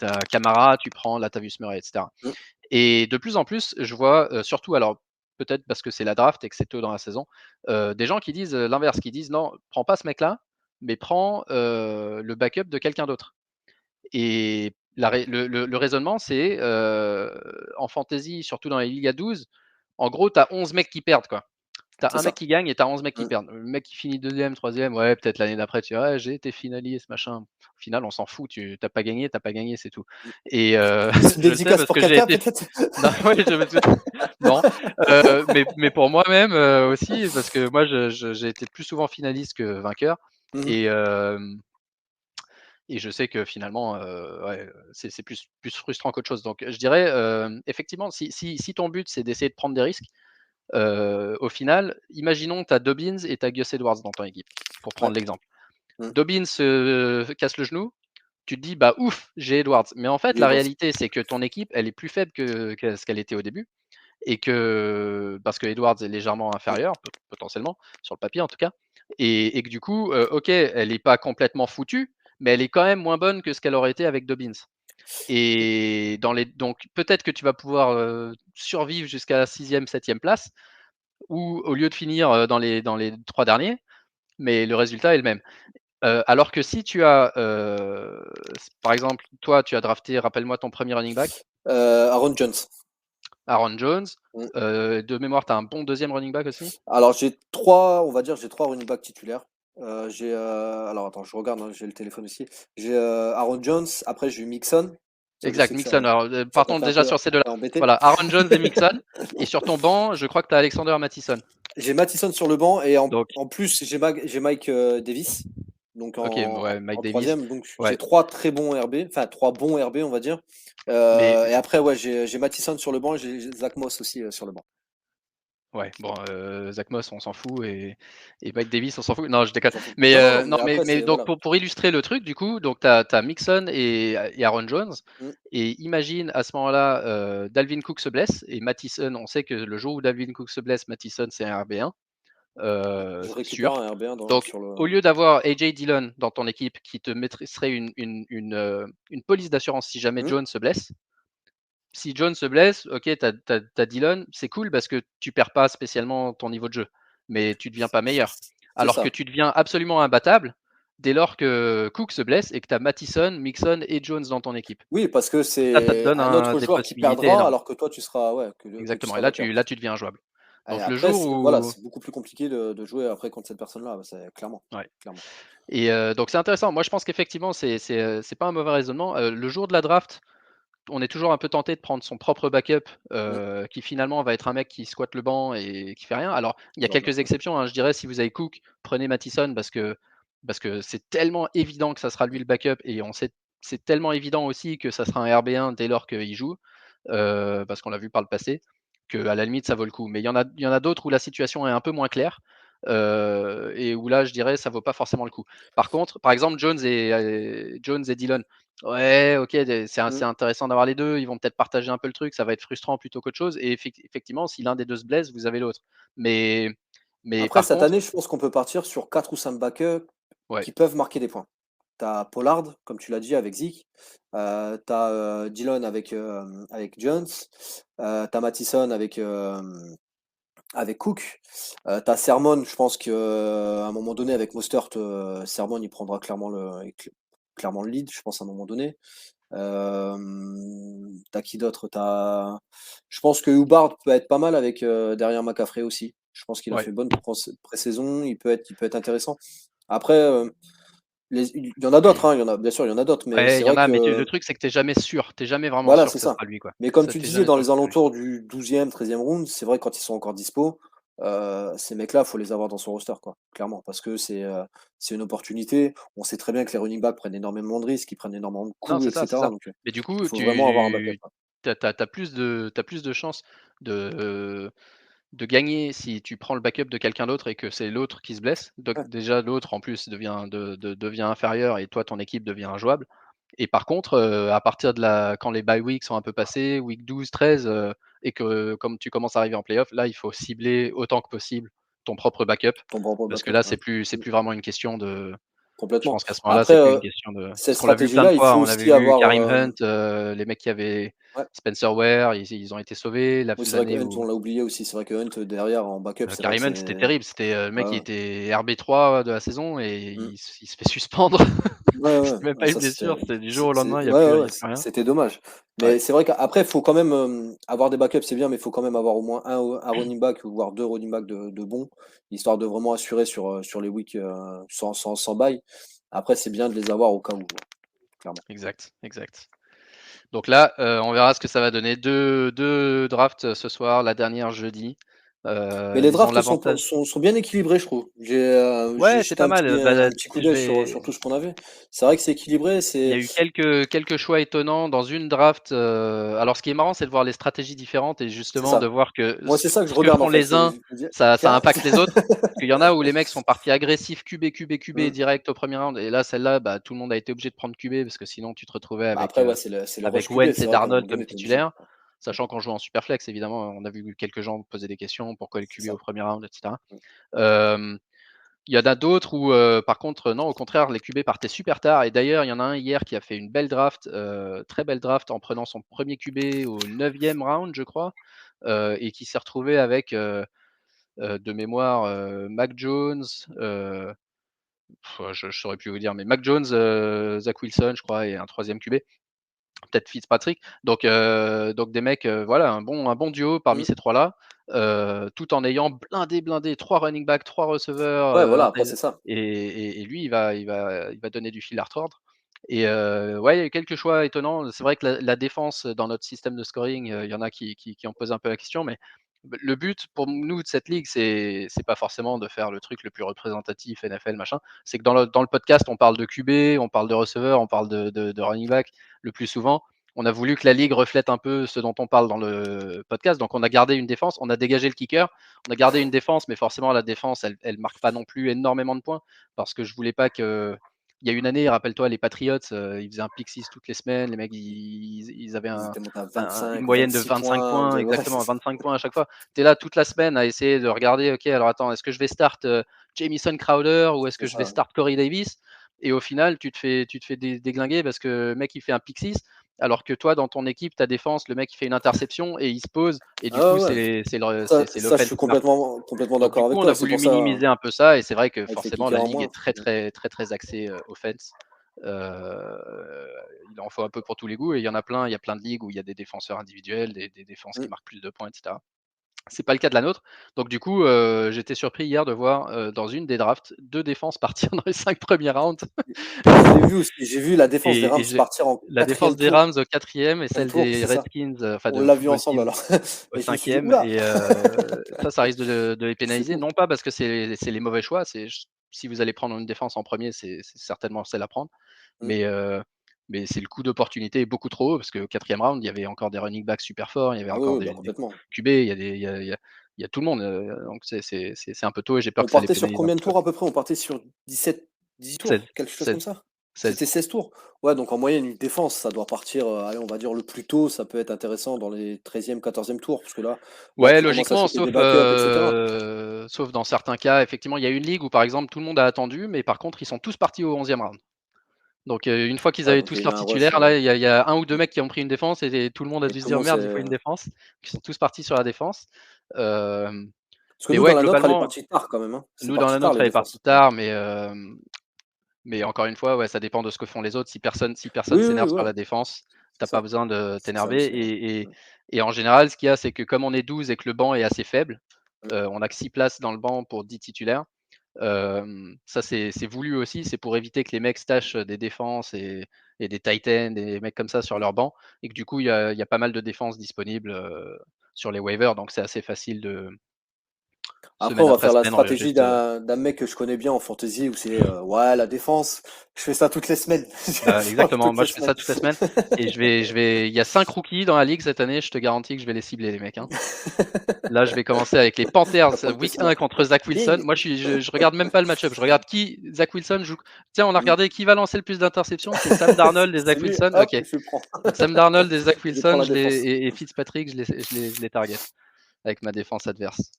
tu Kamara, tu prends Latavius Murray et cetera. Mmh. Et de plus en plus, je vois, surtout alors peut-être parce que c'est la draft et que c'est tôt dans la saison, des gens qui disent, l'inverse, qui disent: «Non, prends pas ce mec-là, mais prends, le backup de quelqu'un d'autre». Et le raisonnement, c'est, en fantasy, surtout dans les ligues à 12, en gros, tu as 11 mecs qui perdent, quoi. Tu as C'est 1 mec ça. qui gagne et tu as 11 mecs qui Mmh. perdent. Le mec qui finit 2e, 3e, ouais, peut-être l'année d'après, tu dis: «Ouais, j'ai été finaliste, machin». Au final, on s'en fout, tu as pas gagné, tu as pas gagné, c'est tout. Mmh. Et Petite je le sais dédicace parce pour que j'ai quelqu'un été peut-être? non, ouais, je me suis non, mais pour moi-même, aussi, parce que moi, j'ai été plus souvent finaliste que vainqueur Mmh mh. et et je sais que finalement, ouais, c'est plus frustrant qu'autre chose. Donc je dirais, effectivement, si ton but, c'est d'essayer de prendre des risques, au final, imaginons que tu as Dobbins et tu as Gus Edwards dans ton équipe, pour Ouais. prendre l'exemple. Mmh. Dobbins se casse le genou, tu te dis: «Bah, ouf, j'ai Edwards». Mais en fait, J'ai la Edwards. réalité, c'est que ton équipe, elle est plus faible que ce qu'elle était au début et que parce que Edwards est légèrement Mmh. inférieur, potentiellement, sur le papier en tout cas et que du coup, OK, elle est pas complètement foutue, mais elle est quand même moins bonne que ce qu'elle aurait été avec Dobbins et donc peut-être que tu vas pouvoir, survivre jusqu'à la 6e, 7e place ou au lieu de finir dans les 3 derniers, mais le résultat est le même. Alors que si tu as, par exemple, toi, tu as drafté, rappelle-moi ton premier running back. Aaron Jones. Aaron Jones. Mm. De mémoire, tu as un bon deuxième running back aussi? Alors j'ai 3 running backs titulaires. Alors attends, je regarde, hein, j'ai le téléphone aussi. J'ai Aaron Jones, après j'ai eu Mixon. Ça, je Exact, sais que Mixon. Alors, ça t'a partons fait un déjà peu sur ces 2-là. embêter. Voilà, Aaron Jones et Mixon. Et sur ton banc, je crois que tu as Alexander Mattison. J'ai Mattison sur le banc et Donc en plus j'ai Mike Davis. Donc OK, ouais, Mike en Davis. troisième. Donc Ouais. j'ai 3 très bons RB, enfin 3 bons RB, on va dire. Mais Et après, ouais, j'ai Mattison sur le banc et j'ai Zach Moss aussi sur le banc. ouais, bon, Zach Moss, on s'en fout et Mike Davis, on s'en fout. Non, je déconne. On s'en fout. Mais non, après, mais c'est donc voilà. pour illustrer le truc, du coup, donc tu as Mixon et Aaron Jones. Mm. Et imagine à ce moment-là, Dalvin Cook se blesse et Mattison, on sait que le jour où Dalvin Cook se blesse, Mattison, c'est un RB1, Je récupère sûr. un RB1 Donc, sur le. au lieu d'avoir AJ Dillon dans ton équipe qui te serait une police d'assurance si jamais Mm. Jones se blesse, si Jones se blesse, ok, t'as Dillon, c'est cool parce que tu perds pas spécialement ton niveau de jeu, mais tu deviens pas meilleur. C'est Alors que ça. tu deviens absolument imbattable dès lors que Cook se blesse et que tu as Mattison, Mixon et Jones dans ton équipe. Oui, parce que Ça te c'est donne un autre des joueur qui possibilités perdra énormes. alors que toi tu seras que tu Exactement. Et seras là, vainqueur. tu deviens injouable. Et Donc le après, jour voilà, où. c'est beaucoup plus compliqué de jouer après contre cette personne-là, c'est clairement. Ouais. Clairement. Et donc c'est intéressant. Moi, je pense qu'effectivement, c'est pas un mauvais raisonnement. Le jour de la draft, on est toujours un peu tenté de prendre son propre backup, qui finalement va être un mec qui squatte le banc et qui fait rien. Alors, il y a Genre, quelques exceptions, hein, je dirais, si vous avez Cook, prenez Mattison parce que c'est tellement évident que ça sera lui le backup et on sait c'est tellement évident aussi que ça sera un RB1 dès lors qu'il joue, parce qu'on l'a vu par le passé, qu'à la limite ça vaut le coup. Mais il y en a d'autres où la situation est un peu moins claire, et où là je dirais ça vaut pas forcément le coup. Par contre, par exemple Jones et Dillon, ouais, OK, c'est intéressant d'avoir les 2. Ils vont peut-être partager un peu le truc, ça va être frustrant plutôt qu'autre chose et effectivement, si l'un des 2 se blesse, vous avez l'autre. Mais Après, par cette contre, année, je pense qu'on peut partir sur 4 ou 5 backups ouais, qui peuvent marquer des points. Tu as Pollard, comme tu l'as dit, avec Zeke. Tu as Dillon avec Jones. Tu as Mattison avec Cook. Tu as Sermon, je pense qu'à un moment donné, avec Mostert, Sermon, il prendra clairement clairement le lead, je pense, à un moment donné. T'as qui d'autre? Je pense que Hubbard peut être pas mal avec derrière McCaffrey aussi. Je pense qu'il a ouais. fait bonne pré-saison. Il peut être intéressant. Après, il y en a d'autres, hein, bien sûr, il y en a d'autres, mais Ouais, c'est il y en vrai a, mais que le truc, c'est que tu jamais sûr. Tu jamais vraiment voilà, sûr c'est que ça ça. sera lui, quoi. Mais comme Ça, tu tu disais, jamais dans sûr les que ça sera lui. alentours du 12e, 13e round, c'est vrai quand ils sont encore dispo, ces mecs-là, faut les avoir dans son roster, quoi, clairement, parce que c'est une opportunité. On sait très bien que les running backs prennent énormément de risques, ils prennent énormément de Non, coups, c'est ça, c'est etc. ça. Donc, Mais du il coup, faut vraiment avoir un backup, tu quoi. as plus de chances de gagner si tu prends le backup de quelqu'un d'autre et que c'est l'autre qui se blesse. Donc Ouais, déjà, l'autre, en plus, devient inférieur et toi, ton équipe devient injouable. Et par contre, à partir quand les bye weeks sont un peu passés, week 12, 13, et que comme tu commences à arriver en playoff, là, il faut cibler autant que possible ton propre backup. ton propre Parce que backup, là, ouais. c'est plus vraiment une question de. Je Complètement. pense qu'à ce moment-là, Après, c'est plus une question de. cette Parce qu'on l'a vu plein de stratégie-là, il fois. faut On avait aussi vu avoir, Karim Hunt, les mecs qui avaient ouais. Spencer Ware, ils ont été sauvés. Oui, c'est vrai que L'année Hunt, on où. l'a oublié aussi. C'est vrai que Hunt, derrière, en backup, c'est vrai que Karim Hunt, c'est c'était terrible. C'était le ouais, mec qui ouais. était RB3 de la saison et Mmh. il se fait suspendre. Ouais, ouais, C'était même pas ouais, une ça blessure, c'était c'était du jour au lendemain, il y a ouais, plus, il ouais, y a plus rien. c'était dommage. Ouais, Mais c'est vrai qu'après, il faut quand même avoir des backups, c'est bien, mais il faut quand même avoir au moins un running back, voire 2 running back de bons, histoire de vraiment assurer sur les weeks sans bye. Après, c'est bien de les avoir au cas où, clairement. exact, exact. Donc là, on verra ce que ça va donner. Deux drafts ce soir, la dernière jeudi. Mais les Ils ont drafts l'avantage. sont bien équilibrés, je trouve. J'ai Ouais, c'est jeté pas mal. un petit coup Je d'œil vais. sur tout ce qu'on avait. C'est vrai que c'est équilibré, Il y c'est a eu quelques choix étonnants dans une draft. Alors, ce qui est marrant, c'est de voir les stratégies différentes et c'est justement de ça. voir que Moi, c'est ça que je ce que regarde en font fait, les c'est uns, je me dis: ça «Tiens». impacte les autres. Parce qu'il y en a où les mecs sont partis agressifs, QB Mmh. direct au premier round. Et là, celle-là, bah, tout le monde a été obligé de prendre QB parce que sinon, tu te retrouvais Bah, avec, après, ouais, c'est le rush avec QB. Wentz C'est et vrai qu'à un moment Darnold comme donné, tu es obligé. titulaires. Sachant qu'en jouant en Superflex, évidemment, on a vu quelques gens poser des questions. Pourquoi les C'est QB ça. au premier round, etc. Mmh. Il y en a d'autres où, par contre, non, au contraire, les QB partaient super tard. Et d'ailleurs, il y en a un hier qui a fait une belle draft, très belle draft, en prenant son premier QB au 9e round, je crois, et qui s'est retrouvé avec de mémoire, Mac Jones, je saurais plus vous dire, mais Mac Jones, Zach Wilson, je crois, et un troisième QB, peut-être Fitzpatrick. Donc des mecs, voilà, un bon duo parmi Mmh. ces trois-là, tout en ayant blindé 3 running backs, 3 receveurs, Ouais, voilà, un après tight c'est ça. et lui, il va donner du fil à retordre. Et ouais, il y a eu quelques choix étonnants. C'est vrai que la défense dans notre système de scoring, il y en a qui ont posé un peu la question, mais le but pour nous de cette ligue, c'est pas forcément de faire le truc le plus représentatif NFL machin. C'est que dans le podcast, on parle de QB, on parle de receveur, on parle de running back le plus souvent. On a voulu que la ligue reflète un peu ce dont on parle dans le podcast. Donc on a gardé une défense, on a dégagé le kicker, on a gardé une défense, mais forcément la défense, elle marque pas non plus énormément de points parce que je voulais pas que. Il y a une année, rappelle-toi, les Patriots, ils faisaient un pick 6 toutes les semaines. Les mecs, ils avaient Ils étaient montés à une 25 ou moyenne de 26 25 points, points, de ouais, exactement, 25 points à chaque fois. Tu es là toute la semaine à essayer de regarder, ok, alors attends, est-ce que je vais start Jamison Crowder ou est-ce que c'est je vais ça. start Corey Davis? Et au final, tu te fais déglinguer parce que le mec, il fait un pick 6 alors que toi, dans ton équipe, ta défense, le mec, il fait une interception et il se pose, et du Ah coup, ouais, ouais. c'est Ça, je l'offense suis qui marque. complètement Donc, du d'accord coup, avec on a toi. C'est voulu pour ça, minimiser un peu ça, et c'est vrai que avec les forcément, la kickers en ligue moins. est très axée offense. Euh, il en faut un peu pour tous les goûts, et il y en a plein. Il y a plein de ligues où il y a des défenseurs individuels, des défenses qui Mmh. marquent plus de points, etc. C'est pas le cas de la nôtre. Donc du coup, j'étais surpris hier de voir dans une des drafts 2 défenses partir dans les 5 premiers rounds. Je l'ai vu aussi. J'ai vu la défense des Et Rams partir en la défense 4e des tour. Rams au 4e et Même celle tour, des c'est ça. Redskins, On de l'a vu football ensemble team alors. au Et je me suis dit: 5e. «Ouh Et ça risque de les c'est pénaliser. fou». Non pas parce que c'est les mauvais choix, si vous allez prendre une défense en premier, c'est certainement celle à prendre. Mmh. Mais c'est le coût d'opportunité est beaucoup trop haut parce qu'au 4e round, il y avait encore des running backs super forts, il y avait Ah oui, encore oui, bah, des complètement. QB, il y a tout le monde, donc c'est un peu tôt, et j'ai peur On que ça les partait sur pénalise un combien de petit peu. tours à peu près? On partait sur 18 16, tours? Quelque chose comme 16, ça? 16. C'était 16 tours? Ouais, donc en moyenne, une défense, ça doit partir, allez, on va dire le plus tôt, ça peut être intéressant dans les 13e, 14e tours, parce que là, Ouais, tu commences à logiquement, choper des backups et cetera. sauf dans certains cas, effectivement, il y a une ligue où, par exemple, tout le monde a attendu, mais par contre, ils sont tous partis au 11e round. Donc, une fois qu'ils Ouais, avaient donc il y tous a eu leurs un rush, titulaires, là, il y a 1 ou 2 mecs qui ont pris une défense, et tout le monde a et dû se tout le dire: monde «Merde, il faut s'est une défense». Ils sont tous partis sur la défense. Hem, parce que mais nous, dans ouais, la nôtre, elle est globalement, partie tard quand même, hein. C'est nous, dans parti la tard nôtre, les elle est partie défenses. tard, mais encore une fois, ouais, ça dépend de ce que font les autres. Si personne Oui, oui, oui, s'énerve sur ouais, la défense, c'est t'as pas ça. besoin de C'est ça t'énerver. aussi, ouais. Et en général, ce qu'il y a, c'est que comme on est 12 et que le banc est assez faible, Mmh. on a que 6 places dans le banc pour 10 titulaires. Ça, c'est voulu aussi, c'est pour éviter que les mecs se tâchent des défenses et des tight ends, des mecs comme ça sur leur banc, et que du coup, il y a pas mal de défenses disponibles sur les waivers, donc c'est assez facile de Après, semaine on va après faire la semaine, on stratégie réajuste. d'un mec que je connais bien en fantasy où c'est, ouais, la défense, je fais ça toutes les semaines. Bah, Je change exactement, toutes moi les je fais ça semaines. toute la semaine, et il y a 5 rookies dans la ligue cette année, je te garantis que je vais les cibler les mecs, hein. Là, je vais commencer avec les Panthers, Tu vas prendre tes week snaps. 1 contre Zach Wilson. Bing! Moi, je regarde même pas le match-up, je regarde qui Zach Wilson joue. Tiens, on a Mmh. regardé qui va lancer le plus d'interceptions, c'est Sam Darnold et C'est Zach lui, Wilson. hop, OK. je le prends. Donc Sam Darnold et Zach Je prends Wilson, la défense. et Fitzpatrick, je les target avec ma défense adverse.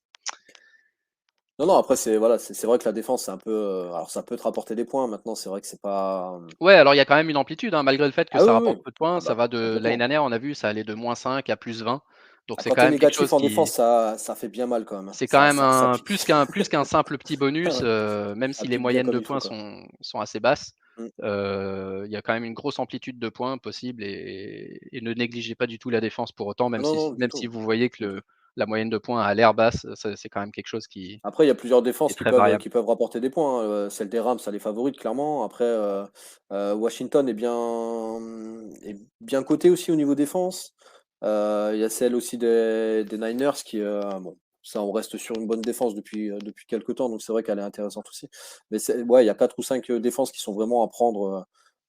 Non, non, après c'est voilà, c'est vrai que la défense, c'est un peu, alors ça peut te rapporter des points. Maintenant, c'est vrai que c'est pas, Ouais, alors il y a quand même une amplitude, hein, malgré le fait que ah oui, ça oui, rapporte oui. peu de points, Ah ça bah, va de l'année complètement. dernière, on a vu, ça allait de -5 à +20. Donc Ah, c'est quand quand tu es même quelque chose négatif en défense, qui ça fait bien mal quand même, hein. c'est quand Ça même ça un pique. plus qu'un simple petit bonus, Ouais, même ça si les pique bien moyennes comme de il faut, points quoi. sont assez basses. Mmh. Il y a quand même une grosse amplitude de points possible, et ne négligez pas du tout la défense pour autant, Ah même non, si non, du même si tout, vous voyez que du tout. la moyenne de points a l'air basse, c'est quand même quelque chose qui Après, il y a plusieurs défenses est très variable. qui peuvent rapporter des points, hein, celle des Rams, elle est favorite clairement. Après, Washington est bien cotée aussi au niveau défense. Il y a celle aussi des Niners qui, bon, ça on reste sur une bonne défense depuis quelque temps, donc c'est vrai qu'elle est intéressante aussi. Mais c'est ouais, il y a 4 ou 5 défenses qui sont vraiment à prendre,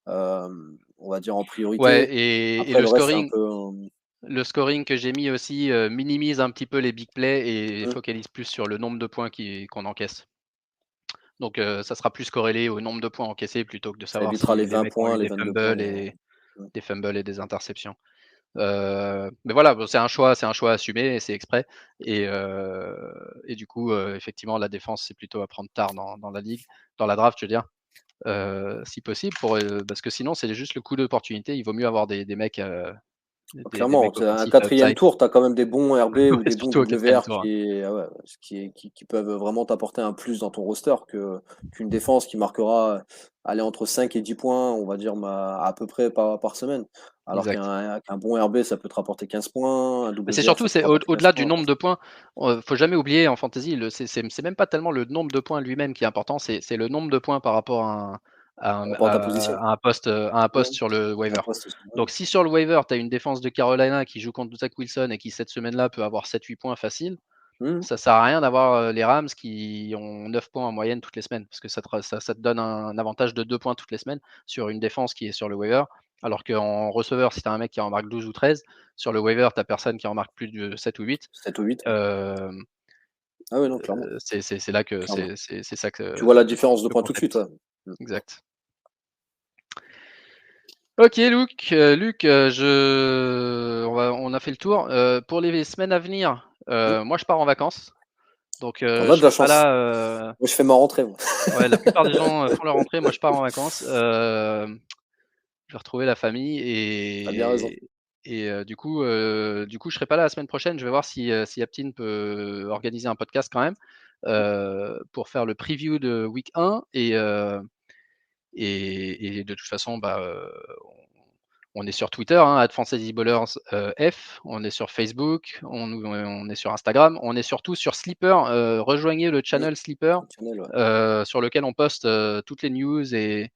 on va dire en Ouais, priorité. et Après le le reste, c'est un scoring peu, le scoring que j'ai mis aussi, minimise un petit peu les big plays et mmh, focalise plus sur le nombre de points qu'on encaisse. Donc ça sera plus corrélé au nombre de points encaissés plutôt que de ça savoir évitera si les les 20 mecs ont points, eu les des 22 points, fumbles les et mmh. des fumbles et des interceptions. Mais voilà, bon, c'est un choix assumé et c'est exprès, et du coup, effectivement, la défense, c'est plutôt à prendre tard dans la ligue, dans la draft, je veux dire, si possible, parce que sinon, c'est juste le coup d'opportunité. Il vaut mieux avoir des mecs, Clairement, mecs un offensifs quatrième outside. tour, tu as quand même des bons RB Ouais, ou des bons surtout au 4e WR tour. qui peuvent vraiment t'apporter un plus dans ton roster qu'une défense qui marquera aller entre 5 et 10 points, on va dire à peu près par semaine. Alors Exact. qu'un bon RB, ça peut te rapporter 15 points, un Mais c'est WR, surtout, ça peut te c'est rapporter 15 au-delà du points. nombre de points. Faut jamais oublier en fantasy, c'est même pas tellement le nombre de points lui-même qui est important, c'est le nombre de points par rapport Par rapport à ta position. à un poste Ouais, sur le un waiver. poste aussi, ouais. Donc si sur le waiver, tu as une défense de Carolina qui joue contre Zach Wilson et qui cette semaine-là peut avoir 7-8 points faciles, ça sert à rien d'avoir les Rams qui ont 9 points en moyenne toutes les semaines, parce que ça te donne un avantage de 2 points toutes les semaines sur une défense qui est sur le waiver. Alors qu'en receveur, si tu as un mec qui en marque 12 ou 13, sur le waiver, tu personne qui en marque plus de 7 ou 8. 7 ou 8. Euh, Ah ouais, non, clairement. c'est là que Clairement. c'est ça que Tu vois la différence de le points tout de suite. concept. Ouais. Exact. Ok, Luc, on a fait le tour. Pour les semaines à venir, moi je pars en vacances, donc On je a de la serai pas chance. là. Moi, je fais ma rentrée. Moi. Ouais, la plupart des gens font leur rentrée. Moi, je pars en vacances. Je vais retrouver la famille T'as bien raison. et du coup, je serai pas là la semaine prochaine. Je vais voir si Aptine peut organiser un podcast quand même pour faire le preview de week 1 et de toute façon, on est sur Twitter, hein, @fantasyballers F. On est sur Facebook, on est sur Instagram, on est surtout sur Sleeper. Rejoignez le channel Sleeper Channel, ouais. sur lequel on poste toutes les news et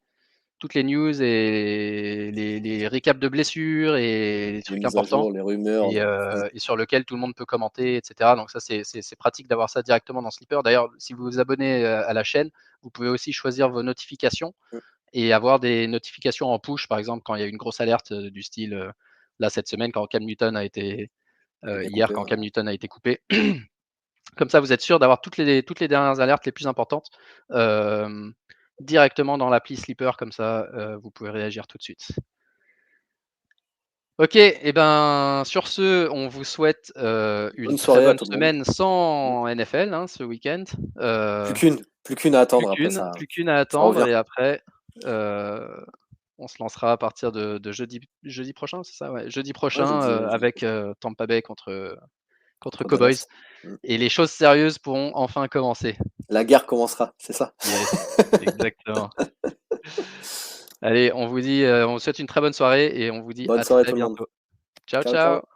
les récaps de blessures et les Les trucs mises à importants jour, les rumeurs. et sur lequel tout le monde peut commenter, etc. Donc ça, c'est pratique d'avoir ça directement dans Sleeper. D'ailleurs, si vous vous abonnez à la chaîne, vous pouvez aussi choisir vos notifications et avoir des notifications en push, par exemple, quand il y a une grosse alerte du style, là, cette semaine, quand Cam Newton a été, hier, coupé, quand ouais. Cam Newton a été coupé. Comme ça, vous êtes sûr d'avoir toutes les dernières alertes les plus importantes directement dans l'appli Sleeper. Comme ça, vous pouvez réagir tout de suite. Ok, et ben sur ce, on vous souhaite une très soirée à bonne tout le monde. semaine sans NFL ce week-end. Plus qu'une à attendre après ça. Plus qu'une à Ça attendre revient. et après, on se lancera à partir de jeudi prochain, c'est ça? Ouais, jeudi prochain avec Tampa Bay contre Cowboys. Dallas. Et les choses sérieuses pourront enfin commencer. La guerre commencera, c'est ça? Yes, exactement. Allez, on vous souhaite une très bonne soirée et on vous dit Bonne à soirée très tout le monde. bientôt. Ciao, Ciao, ciao. ciao.